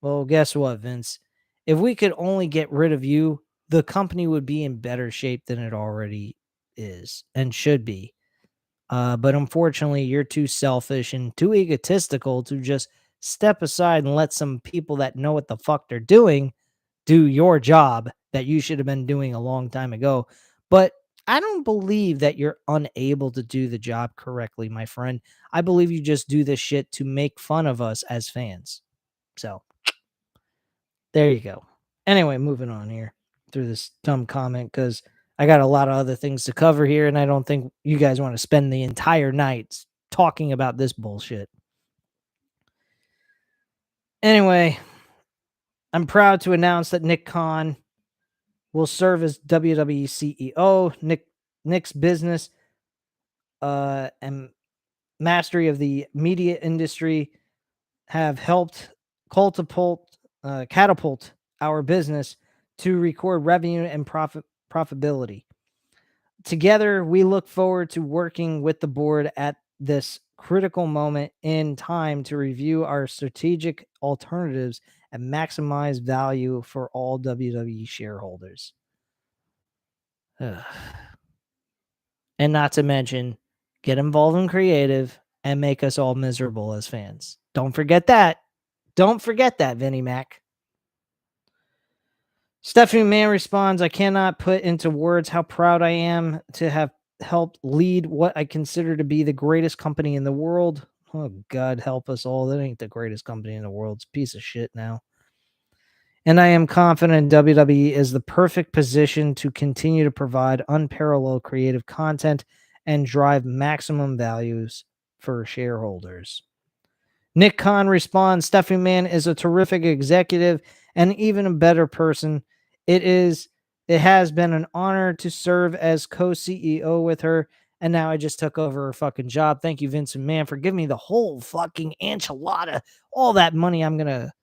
Well, guess what, Vince? If we could only get rid of you, the company would be in better shape than it already is and should be. But unfortunately, you're too selfish and too egotistical to just step aside and let some people that know what the fuck they're doing do your job that you should have been doing a long time ago. But I don't believe that you're unable to do the job correctly, my friend. I believe you just do this shit to make fun of us as fans. So there you go. Anyway, moving on here through this dumb comment because I got a lot of other things to cover here, and I don't think you guys want to spend the entire night talking about this bullshit. Anyway, I'm proud to announce that Nick Khan will serve as WWE CEO. Nick's business and mastery of the media industry have helped catapult our business to record revenue and profitability. Together, we look forward to working with the board at this critical moment in time to review our strategic alternatives and maximize value for all WWE shareholders. Ugh. And not to mention, get involved in creative and make us all miserable as fans. Don't forget that. Don't forget that, Vinnie Mac. Stephanie Mann responds, I cannot put into words how proud I am to have helped lead what I consider to be the greatest company in the world. Oh, God help us all. That ain't the greatest company in the world. It's a piece of shit now. And I am confident WWE is the perfect position to continue to provide unparalleled creative content and drive maximum values for shareholders. Nick Khan responds, Stephanie Mann is a terrific executive and even a better person. It has been an honor to serve as co-CEO with her, and now I just took over her fucking job. Thank you, Vince McMahon, for giving me the whole fucking enchilada, all that money I'm gonna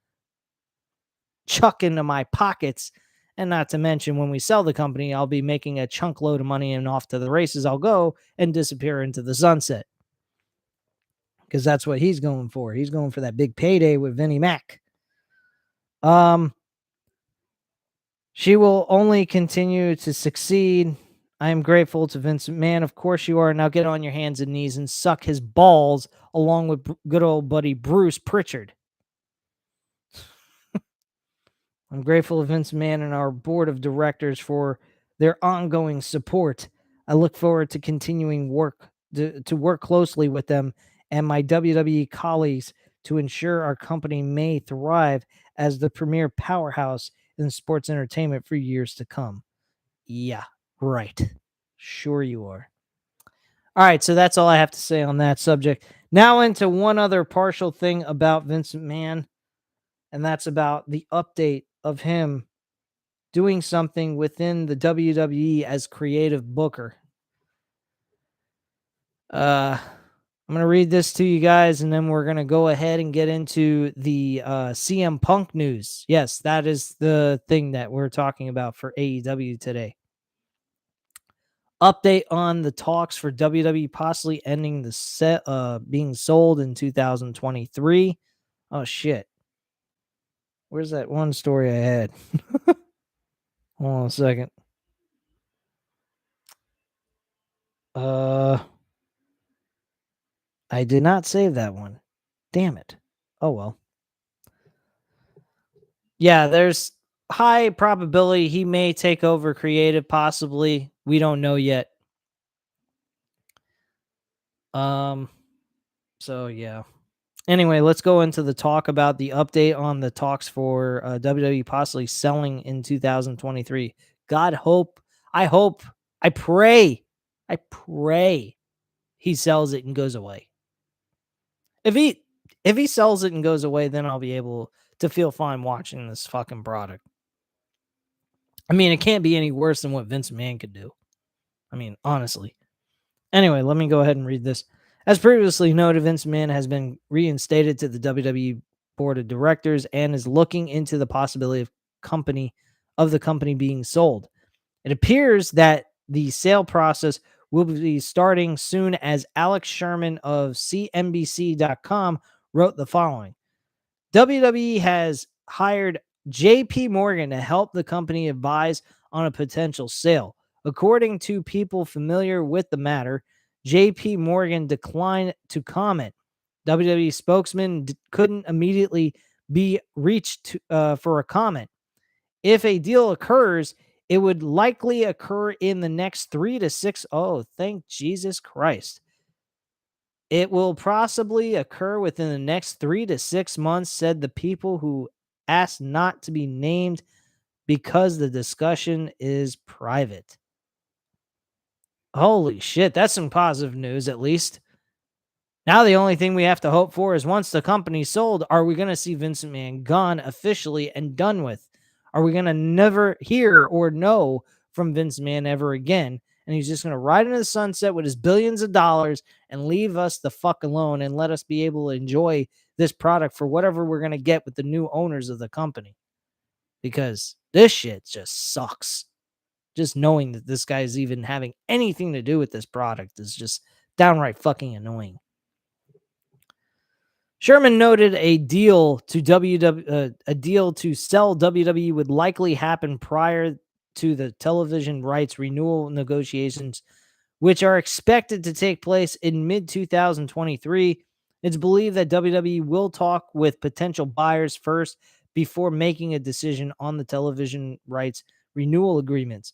chuck into my pockets. And not to mention, when we sell the company, I'll be making a chunk load of money, and off to the races I'll go and disappear into the sunset. Because that's what he's going for. He's going for that big payday with Vinnie Mac. She will only continue to succeed. I am grateful to Vince McMahon. Of course you are. Now get on your hands and knees and suck his balls along with good old buddy Bruce Pritchard. I'm grateful to Vince McMahon and our board of directors for their ongoing support. I look forward to continuing to work closely with them and my WWE colleagues to ensure our company may thrive as the premier powerhouse in sports entertainment for years to come. Yeah, right. Sure you are. All right, so that's all I have to say on that subject. Now into one other partial thing about Vince McMahon, and that's about the update of him doing something within the WWE as creative booker. I'm going to read this to you guys, and then we're going to go ahead and get into the CM Punk news. Yes, that is the thing that we're talking about for AEW today. Update on the talks for WWE possibly ending the set, being sold in 2023. Oh, shit. Where's that one story I had? Hold on a second. I did not save that one. Damn it. Oh, well. Yeah, there's high probability he may take over creative, possibly. We don't know yet. So yeah. Anyway, let's go into the talk about the update on the talks for WWE possibly selling in 2023. I pray he sells it and goes away. If he sells it and goes away, then I'll be able to feel fine watching this fucking product. I mean, it can't be any worse than what Vince McMahon could do. I mean, honestly. Anyway, let me go ahead and read this. As previously noted, Vince McMahon has been reinstated to the WWE board of directors and is looking into the possibility of the company being sold. It appears that the sale process will be starting soon, as Alex Sherman of CNBC.com wrote the following. WWE has hired JP Morgan to help the company advise on a potential sale. According to people familiar with the matter, JP Morgan declined to comment. WWE spokesman couldn't immediately be reached for a comment. If a deal occurs, it would likely occur in the next 3 to 6. Oh, thank Jesus Christ. It will possibly occur within the next 3 to 6 months, said the people who asked not to be named because the discussion is private. Holy shit, that's some positive news at least. Now the only thing we have to hope for is once the company's sold, are we going to see Vince McMahon gone officially and done with? Are we going to never hear or know from Vince McMahon ever again? And he's just going to ride into the sunset with his billions of dollars and leave us the fuck alone and let us be able to enjoy this product for whatever we're going to get with the new owners of the company. Because this shit just sucks. Just knowing that this guy is even having anything to do with this product is just downright fucking annoying. Sherman noted a deal to sell WWE would likely happen prior to the television rights renewal negotiations, which are expected to take place in mid 2023. It's believed that WWE will talk with potential buyers first before making a decision on the television rights renewal agreements.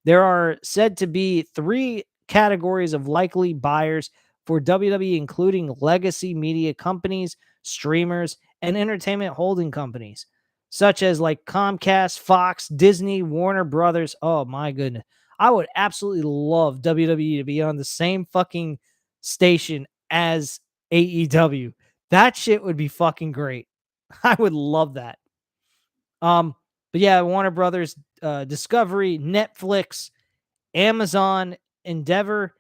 There are said to be 3 categories of likely buyers for WWE, including legacy media companies, streamers, and entertainment holding companies, such as like Comcast, Fox, Disney, Warner Brothers. Oh my goodness. I would absolutely love WWE to be on the same fucking station as AEW. That shit would be fucking great. I would love that. But yeah, Warner Brothers, Discovery, Netflix, Amazon, Endeavor,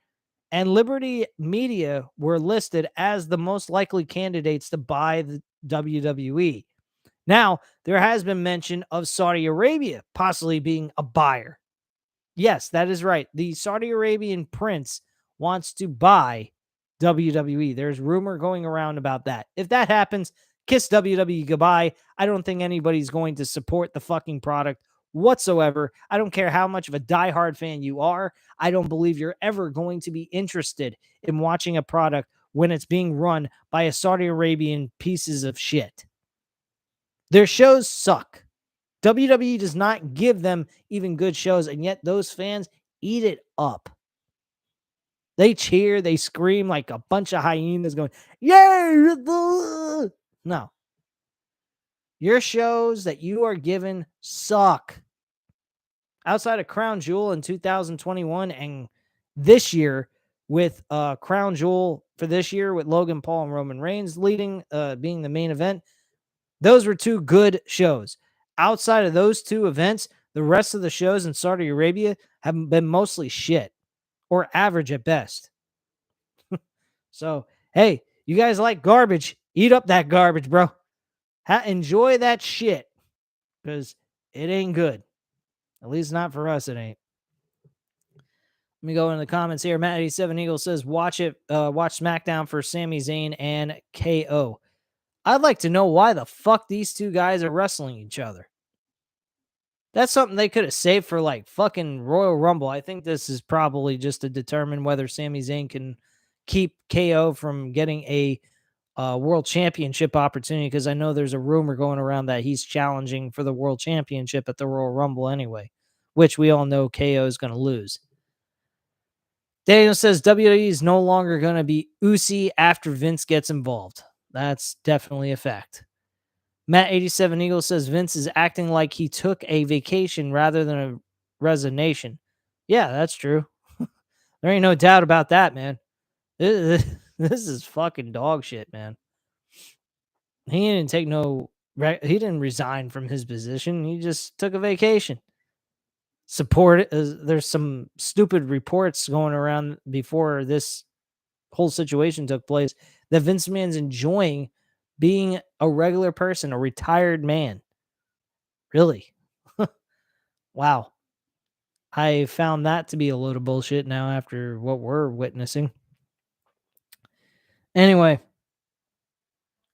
and Liberty Media were listed as the most likely candidates to buy the WWE. Now, there has been mention of Saudi Arabia possibly being a buyer. Yes, that is right. The Saudi Arabian prince wants to buy WWE. There's rumor going around about that. If that happens, kiss WWE goodbye. I don't think anybody's going to support the fucking product whatsoever. I don't care how much of a diehard fan you are. I don't believe you're ever going to be interested in watching a product when it's being run by a Saudi Arabian pieces of shit. Their shows suck. WWE does not give them even good shows, and yet those fans eat it up. They cheer, they scream like a bunch of hyenas going, "Yay!" No. Your shows that you are given suck. Outside of Crown Jewel in 2021 and this year with Crown Jewel for this year with Logan Paul and Roman Reigns leading, being the main event, those were 2 good shows. Outside of those 2 events, the rest of the shows in Saudi Arabia have been mostly shit or average at best. So, hey, you guys like garbage, eat up that garbage, bro. Enjoy that shit because it ain't good. At least not for us, it ain't. Let me go into the comments here. Matt87 Eagle says, watch SmackDown for Sami Zayn and KO. I'd like to know why the fuck these 2 guys are wrestling each other. That's something they could have saved for like fucking Royal Rumble. I think this is probably just to determine whether Sami Zayn can keep KO from getting a world championship opportunity, because I know there's a rumor going around that he's challenging for the world championship at the Royal Rumble anyway, which we all know KO is going to lose. Daniel says WWE is no longer going to be Usi after Vince gets involved. That's definitely a fact. Matt87 Eagle says Vince is acting like he took a vacation rather than a resignation. Yeah, that's true. There ain't no doubt about that, man. This is fucking dog shit, man. He didn't take he didn't resign from his position. He just took a vacation. There's some stupid reports going around before this whole situation took place that Vince McMahon's enjoying being a regular person, a retired man. Really? Wow. I found that to be a load of bullshit now after what we're witnessing. Anyway,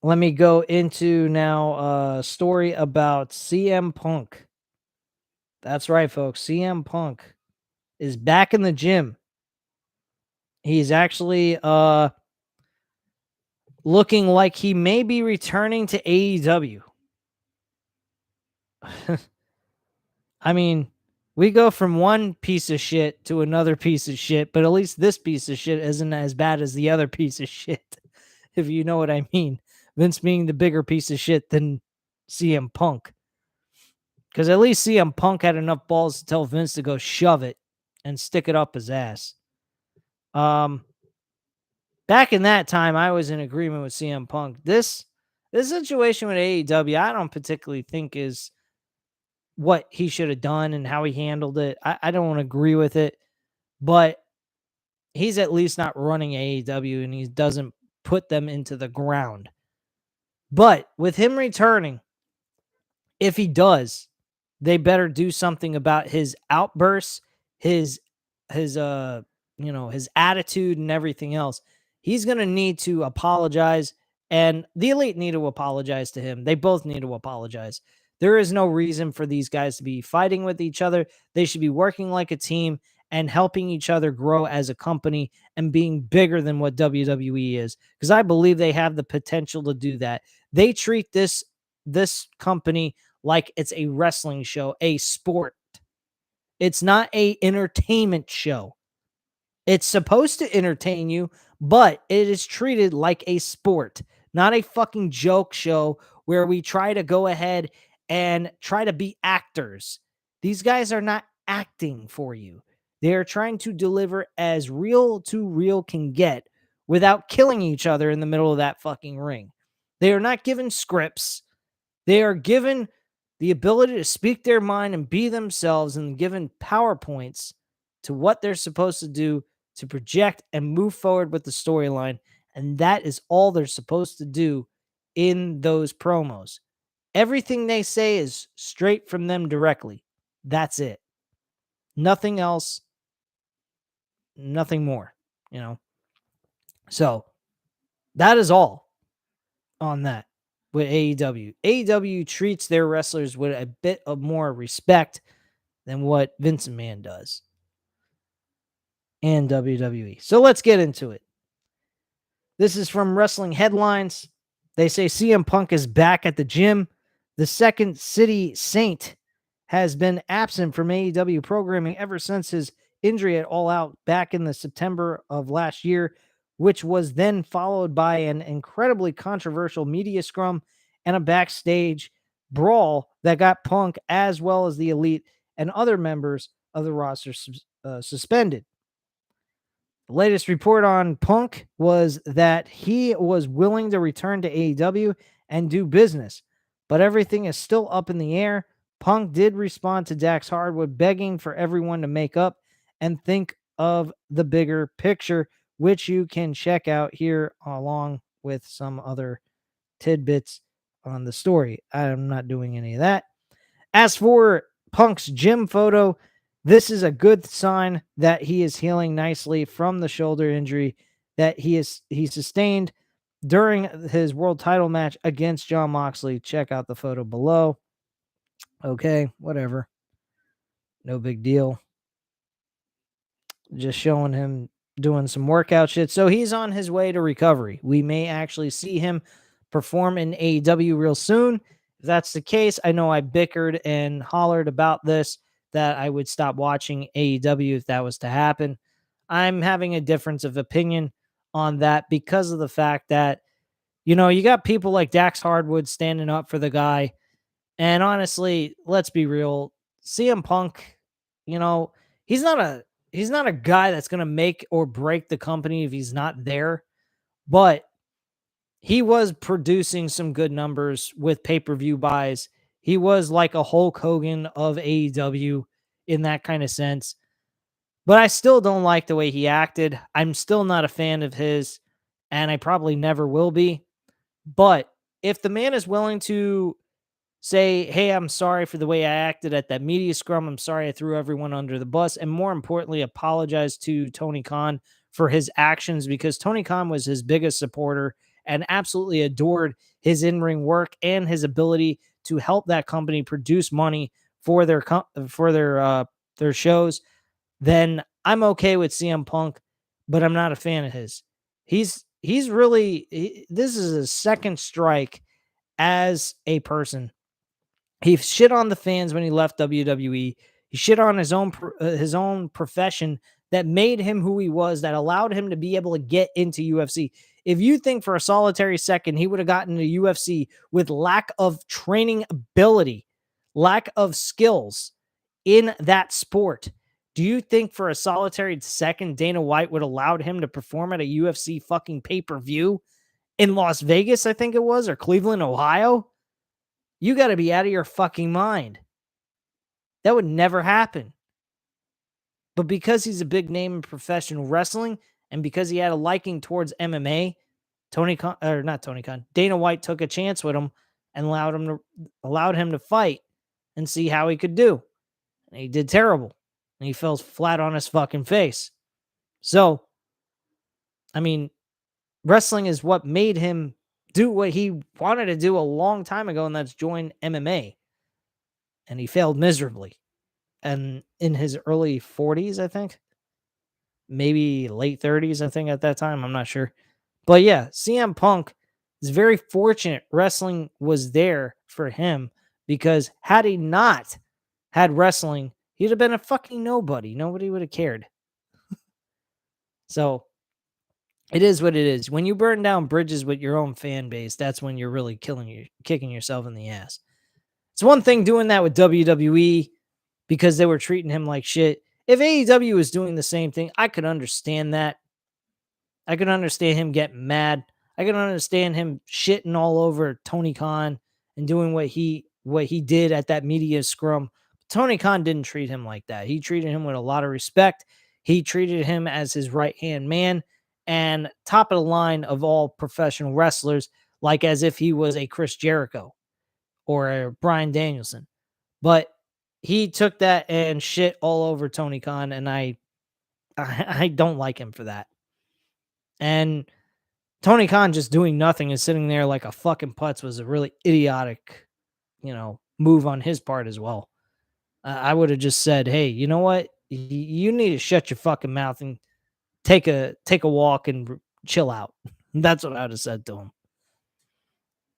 let me go into now a story about CM Punk. That's right, folks. CM Punk is back in the gym. He's actually looking like he may be returning to AEW. I mean, we go from one piece of shit to another piece of shit, but at least this piece of shit isn't as bad as the other piece of shit, if you know what I mean. Vince being the bigger piece of shit than CM Punk. Because at least CM Punk had enough balls to tell Vince to go shove it and stick it up his ass. Back in that time, I was in agreement with CM Punk. This situation with AEW, I don't particularly think is what he should have done and how he handled it. I don't agree with it, but he's at least not running AEW and he doesn't put them into the ground. But with him returning, if he does, they better do something about his outbursts, his his his attitude and everything else. He's going to need to apologize, and the Elite need to apologize to him. They both need to apologize. There is no reason for these guys to be fighting with each other. They should be working like a team and helping each other grow as a company and being bigger than what WWE is, because I believe they have the potential to do that. They treat this company like it's a wrestling show, a sport. It's not a entertainment show. It's supposed to entertain you, but it is treated like a sport, not a fucking joke show where we try to go ahead and try to be actors. These guys are not acting for you. They are trying to deliver as real to real can get without killing each other in the middle of that fucking ring. They are not given scripts. They are given the ability to speak their mind and be themselves and given PowerPoints to what they're supposed to do to project and move forward with the storyline. And that is all they're supposed to do in those promos. Everything they say is straight from them directly. That's it. Nothing else, nothing more, you know? So that is all on that with AEW. AEW treats their wrestlers with a bit of more respect than what Vince McMahon does and WWE. So let's get into it. This is from Wrestling Headlines. They say CM Punk is back at the gym. The Second City Saint has been absent from AEW programming ever since his injury at All Out back in the September of last year, which was then followed by an incredibly controversial media scrum and a backstage brawl that got Punk as well as the Elite and other members of the roster suspended. The latest report on Punk was that he was willing to return to AEW and do business, but everything is still up in the air. Punk did respond to Dax Hardwood, begging for everyone to make up and think of the bigger picture, which you can check out here along with some other tidbits on the story. I'm not doing any of that. As for Punk's gym photo, this is a good sign that he is healing nicely from the shoulder injury that he sustained during his world title match against Jon Moxley. Check out the photo below. Okay, whatever. No big deal. Just showing him doing some workout shit. So he's on his way to recovery. We may actually see him perform in AEW real soon. If that's the case, I know I bickered and hollered about this, that I would stop watching AEW if that was to happen. I'm having a difference of opinion on that because of the fact that, you know, you got people like Dax Hardwood standing up for the guy. And honestly, let's be real. CM Punk, you know, he's not a guy that's going to make or break the company if he's not there. But he was producing some good numbers with pay-per-view buys. He was like a Hulk Hogan of AEW in that kind of sense. But I still don't like the way he acted. I'm still not a fan of his, and I probably never will be. But if the man is willing to say, hey, I'm sorry for the way I acted at that media scrum. I'm sorry I threw everyone under the bus. And more importantly, apologize to Tony Khan for his actions, because Tony Khan was his biggest supporter and absolutely adored his in-ring work and his ability to help that company produce money for their shows. then I'm okay with CM Punk, but I'm not a fan of his. He's really this is his second strike as a person. He shit on the fans when he left WWE. He shit on his own profession that made him who he was, that allowed him to be able to get into UFC. If you think for a solitary second he would have gotten to UFC with lack of training ability, lack of skills in that sport, do you think for a solitary second Dana White would have allowed him to perform at a UFC fucking pay-per-view in Las Vegas, I think it was, or Cleveland, Ohio? You got to be out of your fucking mind. That would never happen. But because he's a big name in professional wrestling and because he had a liking towards MMA, Dana White took a chance with him and allowed him to fight and see how he could do. And he did terrible. And he fell flat on his fucking face. So, I mean, wrestling is what made him do what he wanted to do a long time ago, and that's join MMA. And he failed miserably. And in his early 40s, I think, maybe late 30s, I think at that time. I'm not sure. But yeah, CM Punk is very fortunate wrestling was there for him, because had he not had wrestling, he'd have been a fucking nobody. Nobody would have cared. So it is what it is. When you burn down bridges with your own fan base, that's when you're really kicking yourself in the ass. It's one thing doing that with WWE because they were treating him like shit. If AEW was doing the same thing, I could understand that. I could understand him getting mad. I could understand him shitting all over Tony Khan and doing what he did at that media scrum. Tony Khan didn't treat him like that. He treated him with a lot of respect. He treated him as his right-hand man and top of the line of all professional wrestlers, like as if he was a Chris Jericho or a Bryan Danielson. But he took that and shit all over Tony Khan, and I don't like him for that. And Tony Khan just doing nothing and sitting there like a fucking putz was a really idiotic, move on his part as well. I would have just said, "Hey, you know what? You need to shut your fucking mouth and take a walk and chill out." That's what I would have said to him.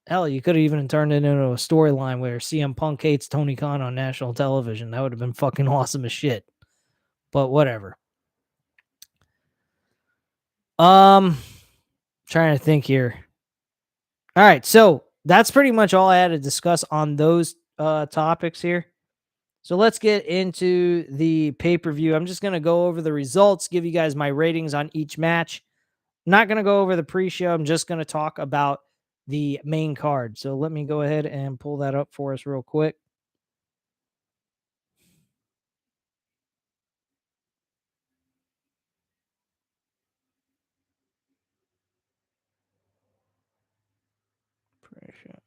Hell, you could have even turned it into a storyline where CM Punk hates Tony Khan on national television. That would have been fucking awesome as shit. But whatever. Trying to think here. All right, so that's pretty much all I had to discuss on those topics here. So let's get into the pay-per-view. I'm just going to go over the results, give you guys my ratings on each match. Not going to go over the pre-show. I'm just going to talk about the main card. So let me go ahead and pull that up for us real quick.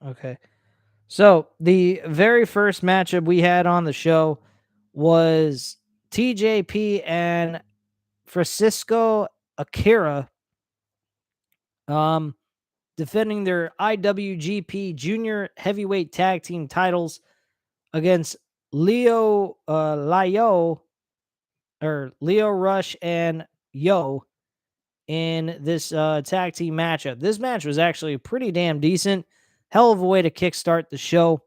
Okay. So the very first matchup we had on the show was TJP and Francisco Akira defending their IWGP Junior Heavyweight Tag Team titles against Leo Rush and Yo in this tag team matchup. This match was actually pretty damn decent. Hell of a way to kickstart the show.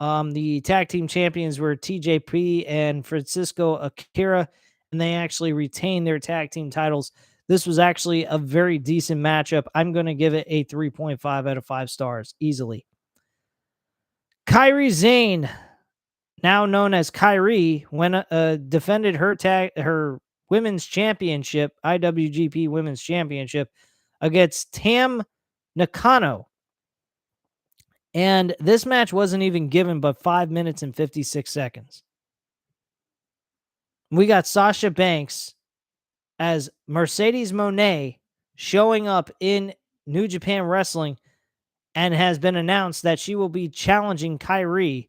The tag team champions were TJP and Francisco Akira, and they actually retained their tag team titles. This was actually a very decent matchup. I'm going to give it a 3.5 out of 5 stars easily. Kairi Sane, now known as Kairi, when defended her women's championship, IWGP Women's Championship, against Tam Nakano. And this match wasn't even given but 5 minutes and 56 seconds. We got Sasha Banks as Mercedes Moné showing up in New Japan Wrestling and has been announced that she will be challenging Kairi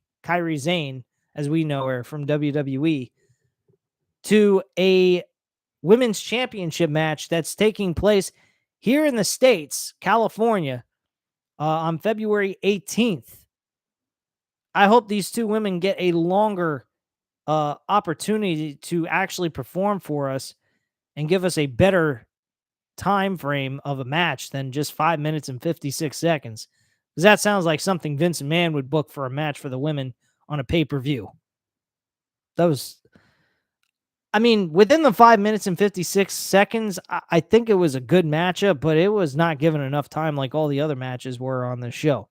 Sane, as we know her from WWE, to a women's championship match that's taking place here in the States, California, on February 18th. I hope these two women get a longer opportunity to actually perform for us and give us a better time frame of a match than just 5 minutes and 56 seconds. Because that sounds like something Vince McMahon would book for a match for the women on a pay per view. That was, I mean, within the 5 minutes and 56 seconds, I think it was a good matchup, but it was not given enough time like all the other matches were on the show.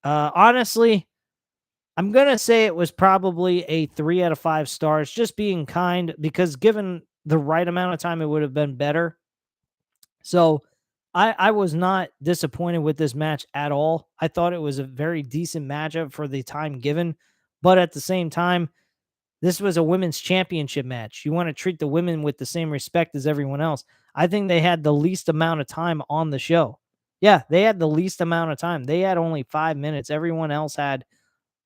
Honestly, I'm going to say it was probably a 3 out of 5 stars, just being kind, because given the right amount of time, it would have been better. So I was not disappointed with this match at all. I thought it was a very decent matchup for the time given. But at the same time, this was a women's championship match. You want to treat the women with the same respect as everyone else. I think they had the least amount of time on the show. Yeah, they had the least amount of time. They had only 5 minutes. Everyone else had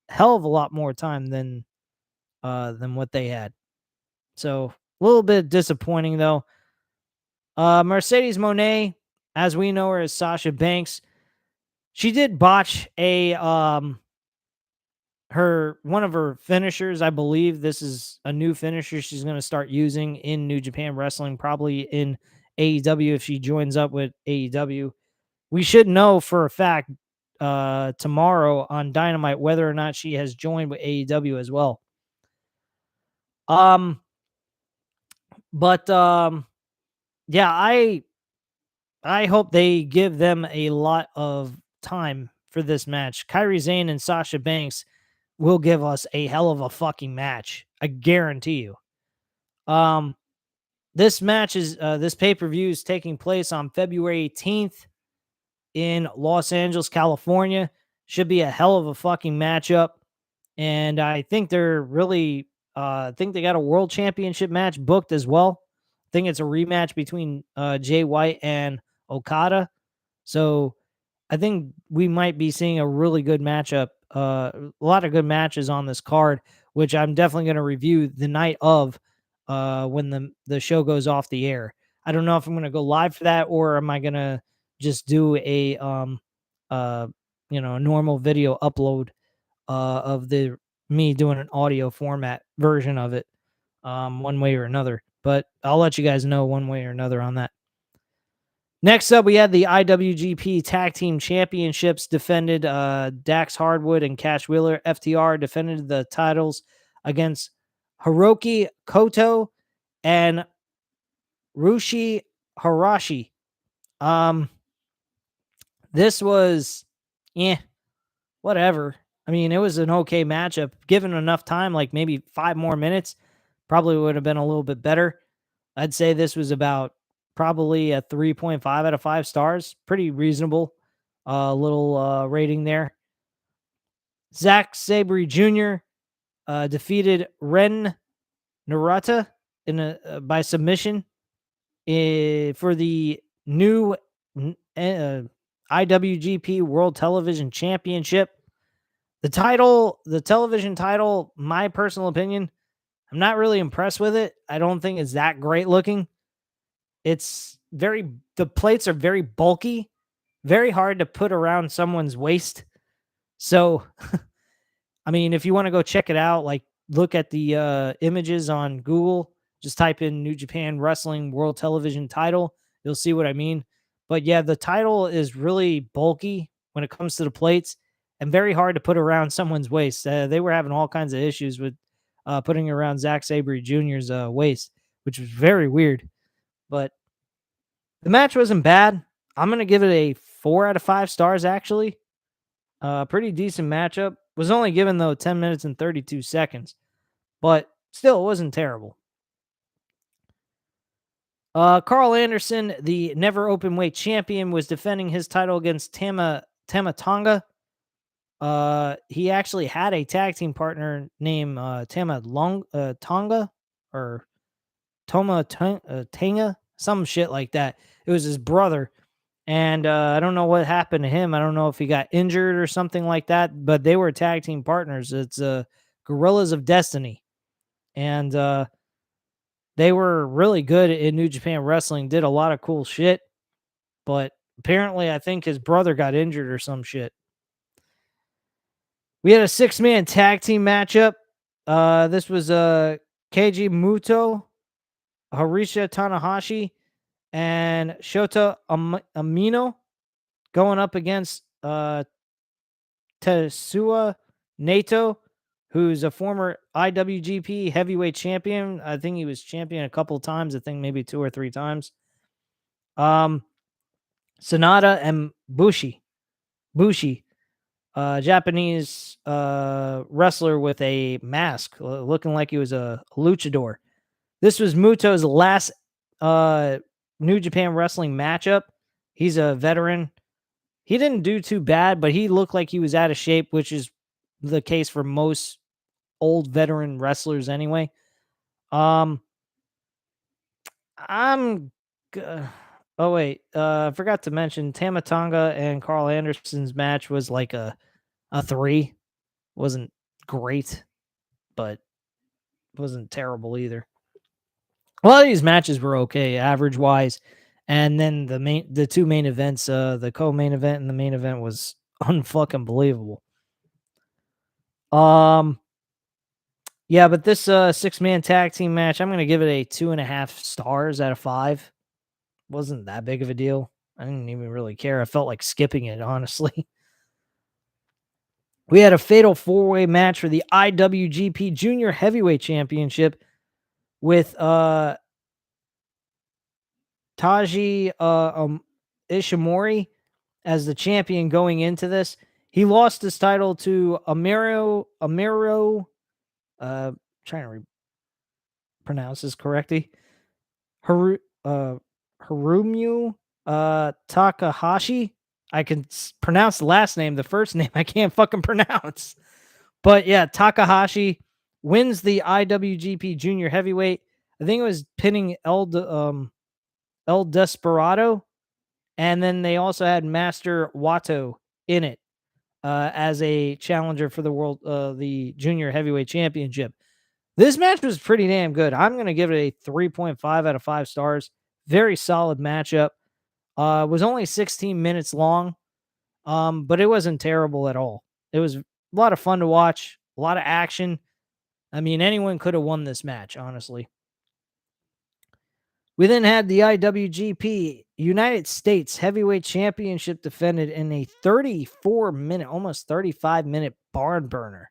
hell of a lot more time than what they had. So a little bit disappointing though. Mercedes Monet, as we know her as Sasha Banks, she did botch a her one of her finishers. I believe this is a new finisher she's going to start using in New Japan Wrestling, probably in AEW if she joins up with AEW. We should know for a fact tomorrow on Dynamite whether or not she has joined with AEW as well. Um, but yeah, I hope they give them a lot of time for this match. Kairi Sane and Sasha Banks will give us a hell of a fucking match. I guarantee you. Um, this match is this pay-per-view is taking place on February 18th in Los Angeles, California. Should be a hell of a fucking matchup. And I think they're really I think they got a world championship match booked as well. I think it's a rematch between Jay White and Okada. So I think we might be seeing a really good matchup, a lot of good matches on this card, which I'm definitely going to review the night of when the show goes off the air. I don't know if I'm going to go live for that or am I going to just do a uh a normal video upload of the me doing an audio format version of it one way or another. But I'll let you guys know one way or another on that. Next up, we had the IWGP Tag Team Championships defended. Dax Hardwood and Cash Wheeler, FTR, defended the titles against Hiroki Koto and Rushi Harashi. This was, whatever. I mean, it was an okay matchup. Given enough time, like maybe 5 more minutes, probably would have been a little bit better. I'd say this was about probably a 3.5 out of 5 stars. Pretty reasonable little rating there. Zack Sabre Jr. Defeated Ren Narita by submission for the new IWGP World Television Championship. The television title, my personal opinion, I'm not really impressed with it. I don't think it's that great looking. The plates are very bulky, very hard to put around someone's waist. So, I mean, if you want to go check it out, like look at the images on Google, just type in New Japan Wrestling World Television title. You'll see what I mean. But yeah, the title is really bulky when it comes to the plates and very hard to put around someone's waist. They were having all kinds of issues with putting around Zack Sabre Jr.'s waist, which was very weird. But the match wasn't bad. I'm going to give it a 4 out of 5 stars, actually. Pretty decent matchup. Was only given, though, 10 minutes and 32 seconds. But still, it wasn't terrible. Carl Anderson, the never open weight champion, was defending his title against Tama Tonga. He actually had a tag team partner named Tonga or Tanga, some shit like that. It was his brother. And I don't know what happened to him. I don't know if he got injured or something like that, but they were tag team partners. It's Gorillas of Destiny. And they were really good in New Japan Wrestling, did a lot of cool shit. But apparently, I think his brother got injured or some shit. We had a 6-man tag team matchup. This was Keiji Muto, Harisha Tanahashi, and Shota Amino going up against Tetsuya Naito, who's a former IWGP heavyweight champion. I think he was champion a couple of times. I think maybe 2 or 3 times. Sonata and Bushi, Japanese wrestler with a mask, looking like he was a luchador. This was Muto's last New Japan Wrestling matchup. He's a veteran. He didn't do too bad, but he looked like he was out of shape, which is the case for most old veteran wrestlers anyway. I'm oh wait, I forgot to mention Tamatonga and Carl Anderson's match was like a 3. Wasn't great, but wasn't terrible either. A lot of these matches were okay, average wise. And then the 2 main events, the co-main event and the main event was unfucking believable. Yeah, but this 6-man tag team match, I'm gonna give it a 2.5 stars out of 5. Wasn't that big of a deal. I didn't even really care. I felt like skipping it, honestly. We had a fatal 4-way match for the IWGP Junior Heavyweight Championship with Taji Ishimori as the champion going into this. He lost his title to Amiro, trying to pronounce this correctly, Harumu Takahashi. I can pronounce the last name. The first name I can't fucking pronounce. But yeah, Takahashi wins the IWGP Junior Heavyweight. I think it was pinning El Desperado. And then they also had Master Wato in it as a challenger for the Junior Heavyweight Championship. This match was pretty damn good. I'm going to give it a 3.5 out of 5 stars. Very solid matchup. Was only 16 minutes long, but it wasn't terrible at all. It was a lot of fun to watch, a lot of action. I mean, anyone could have won this match, honestly. We then had the IWGP United States Heavyweight Championship defended in a 34-minute, almost 35-minute barn burner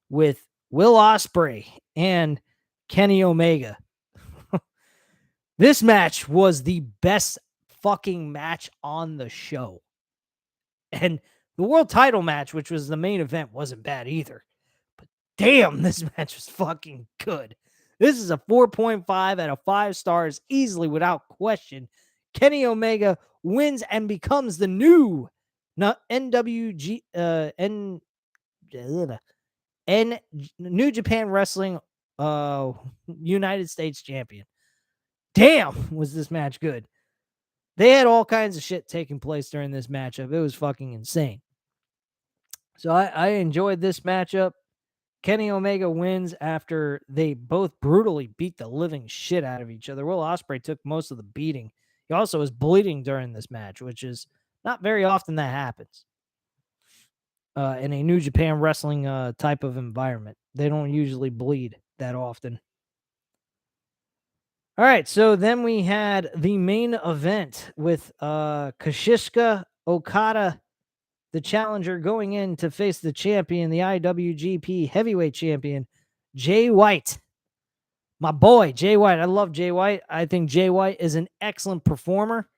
with Will Ospreay and Kenny Omega. This match was the best fucking match on the show. And the world title match, which was the main event, wasn't bad either. But damn, this match was fucking good. This is a 4.5 out of 5 stars, easily without question. Kenny Omega wins and becomes the new New Japan Wrestling United States champion. Damn, was this match good. They had all kinds of shit taking place during this matchup. It was fucking insane. So I enjoyed this matchup. Kenny Omega wins after they both brutally beat the living shit out of each other. Will Ospreay took most of the beating. He also was bleeding during this match, which is not very often that happens in a New Japan Wrestling type of environment. They don't usually bleed that often. All right, so then we had the main event with Kazuchika Okada, the challenger, going in to face the champion, the IWGP Heavyweight Champion, Jay White. My boy, Jay White. I love Jay White. I think Jay White is an excellent performer.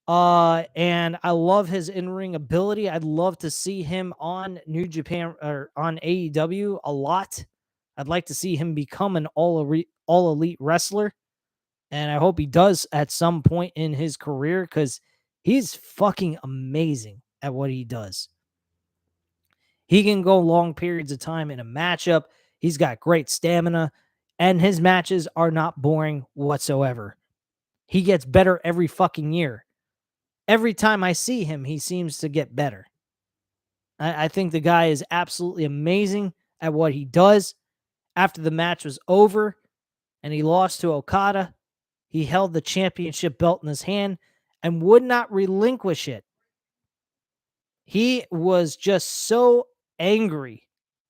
And I love his in-ring ability. I'd love to see him on New Japan or on AEW a lot. I'd like to see him become an all-elite wrestler. And I hope he does at some point in his career because he's fucking amazing at what he does. He can go long periods of time in a matchup. He's got great stamina, and his matches are not boring whatsoever. He gets better every fucking year. Every time I see him, he seems to get better. I think the guy is absolutely amazing at what he does. After the match was over and he lost to Okada, he held the championship belt in his hand and would not relinquish it. He was just so angry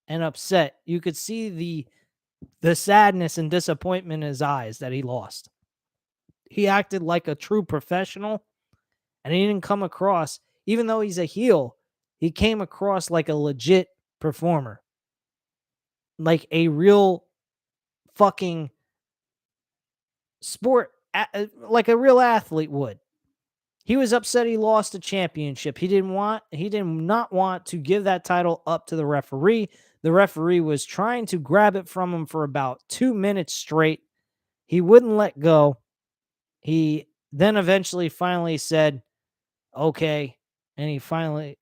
and upset. You could see the sadness and disappointment in his eyes that he lost. He acted like a true professional, and he didn't come across, even though he's a heel, he came across like a legit performer, like a real fucking like a real athlete would. He was upset he lost a championship. He did not want to give that title up to the referee. The referee was trying to grab it from him for about 2 minutes straight. He wouldn't let go. He then eventually finally said, "Okay," and he finally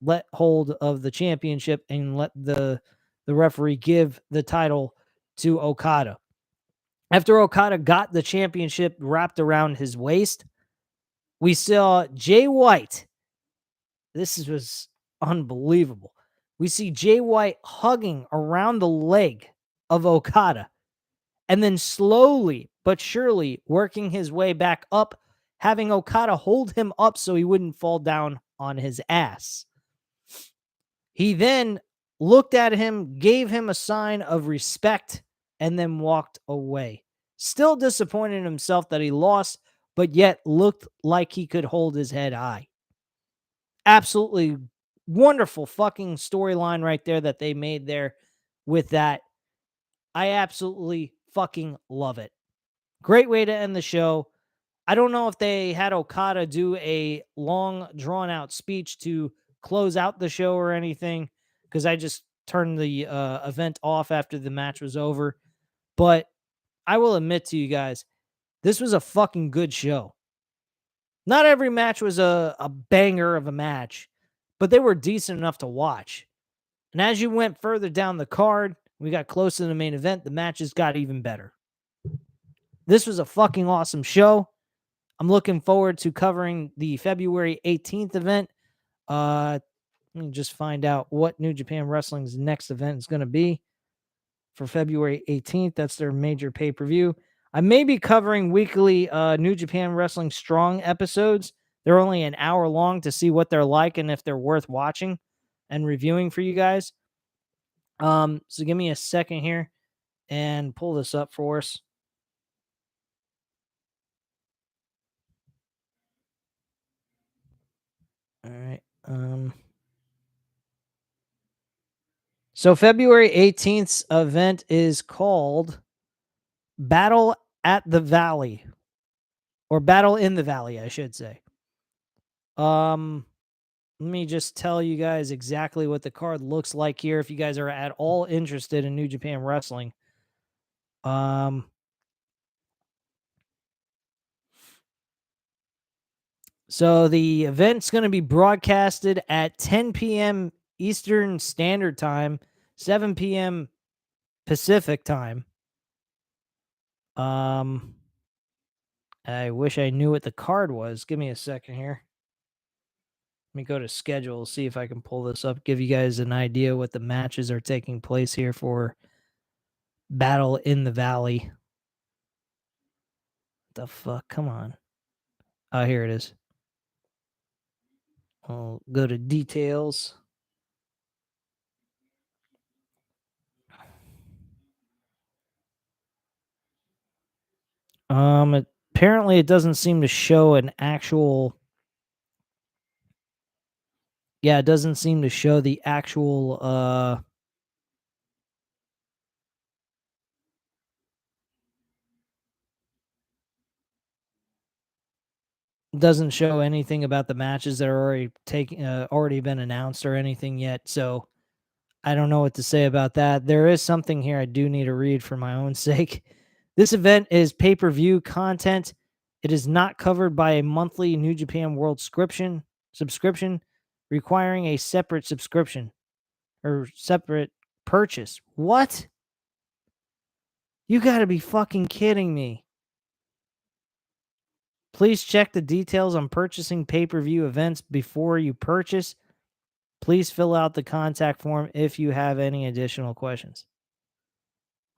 let hold of the championship and let the referee give the title to Okada. After Okada got the championship wrapped around his waist, we saw Jay White. This was unbelievable. We see Jay White hugging around the leg of Okada and then slowly but surely working his way back up, having Okada hold him up so he wouldn't fall down on his ass. He then looked at him, gave him a sign of respect, and then walked away. Still disappointed in himself that he lost, but yet looked like he could hold his head high. Absolutely wonderful fucking storyline right there that they made there with that. I absolutely fucking love it. Great way to end the show. I don't know if they had Okada do a long, drawn out speech to close out the show or anything, because I just turned the event off after the match was over. But I will admit to you guys, this was a fucking good show. Not every match was a banger of a match, but they were decent enough to watch. And as you went further down the card, we got close to the main event, the matches got even better. This was a fucking awesome show. I'm looking forward to covering the February 18th event. Let me just find out what New Japan Wrestling's next event is going to be for February 18th. That's their major pay-per-view. I may be covering weekly New Japan Wrestling Strong episodes. They're only an hour long to see what they're like and if they're worth watching and reviewing for you guys. So give me a second here and pull this up for us. All right. So February 18th's event is called Battle at the Valley, or Battle in the Valley, I should say. Let me just tell you guys exactly what the card looks like here if you guys are at all interested in New Japan Wrestling. So the event's going to be broadcasted at 10 p.m. Eastern Standard Time, 7 p.m. Pacific Time. I wish I knew what the card was. Give me a second here. Let me go to schedule, see if I can pull this up, give you guys an idea what the matches are taking place here for Battle in the Valley. The fuck? Come on. Oh, here it is. I'll go to details. Apparently it doesn't seem to show an actual. Yeah, it doesn't seem to show the actual doesn't show anything about the matches that are already been announced or anything yet. So I don't know what to say about that. There is something here I do need to read for my own sake. This event is pay-per-view content. It is not covered by a monthly New Japan World subscription requiring a separate subscription or separate purchase. What? You got to be fucking kidding me. Please check the details on purchasing pay-per-view events before you purchase. Please fill out the contact form if you have any additional questions.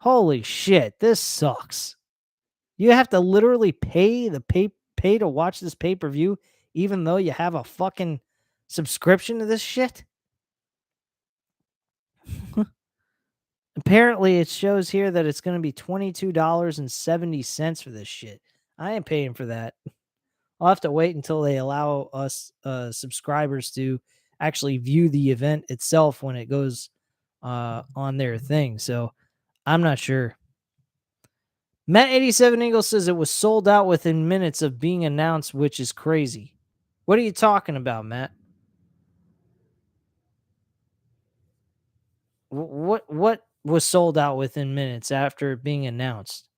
Holy shit, this sucks. You have to literally pay to watch this pay-per-view even though you have a fucking subscription to this shit? Apparently, it shows here that it's going to be $22.70 for this shit. I ain't paying for that. I'll have to wait until they allow us subscribers to actually view the event itself when it goes on their thing. So I'm not sure. Matt 87 Eagle says it was sold out within minutes of being announced, which is crazy. What are you talking about, Matt? What was sold out within minutes after being announced?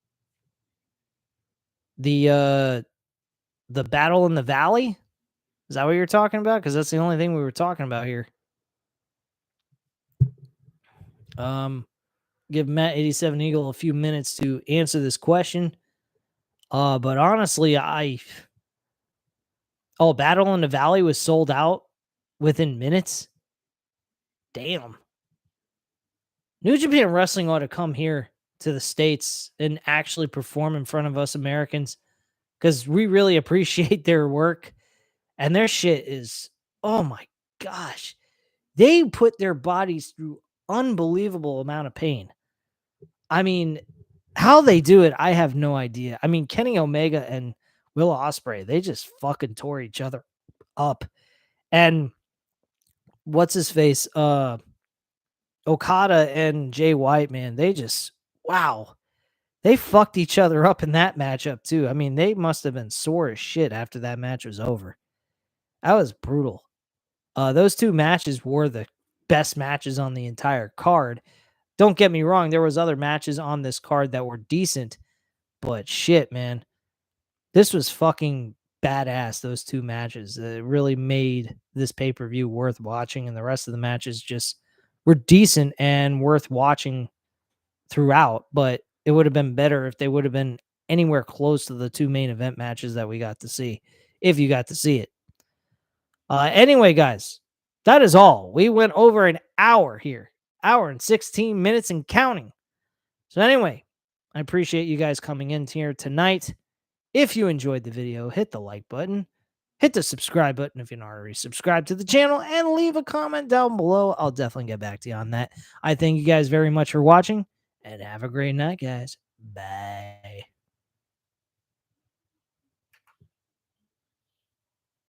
The battle in the valley? Is that what you're talking about? Because that's the only thing we were talking about here. Um, give Matt 87 Eagle a few minutes to answer this question. But honestly, Battle in the Valley was sold out within minutes. Damn. New Japan Wrestling ought to come here to the States and actually perform in front of us Americans because we really appreciate their work. And their shit is, oh my gosh. They put their bodies through unbelievable amount of pain. I mean, how they do it, I have no idea. I mean, Kenny Omega and Will Ospreay, they just fucking tore each other up. And what's his face? Okada and Jay White, man, they just wow. They fucked each other up in that matchup too. I mean, they must have been sore as shit after that match was over. That was brutal. Those two matches were the best matches on the entire card. Don't get me wrong, there was other matches on this card that were decent, but shit, man. This was fucking badass, those two matches. It really made this pay-per-view worth watching, and the rest of the matches just were decent and worth watching throughout, but it would have been better if they would have been anywhere close to the two main event matches that we got to see, if you got to see it. Anyway, guys, that is all. We went over an hour here, hour and 16 minutes and counting. So anyway, I appreciate you guys coming in here tonight. If you enjoyed the video, hit the like button, hit the subscribe button if you're not already subscribed to the channel, and leave a comment down below. I'll definitely get back to you on that. I thank you guys very much for watching, and have a great night, guys. Bye.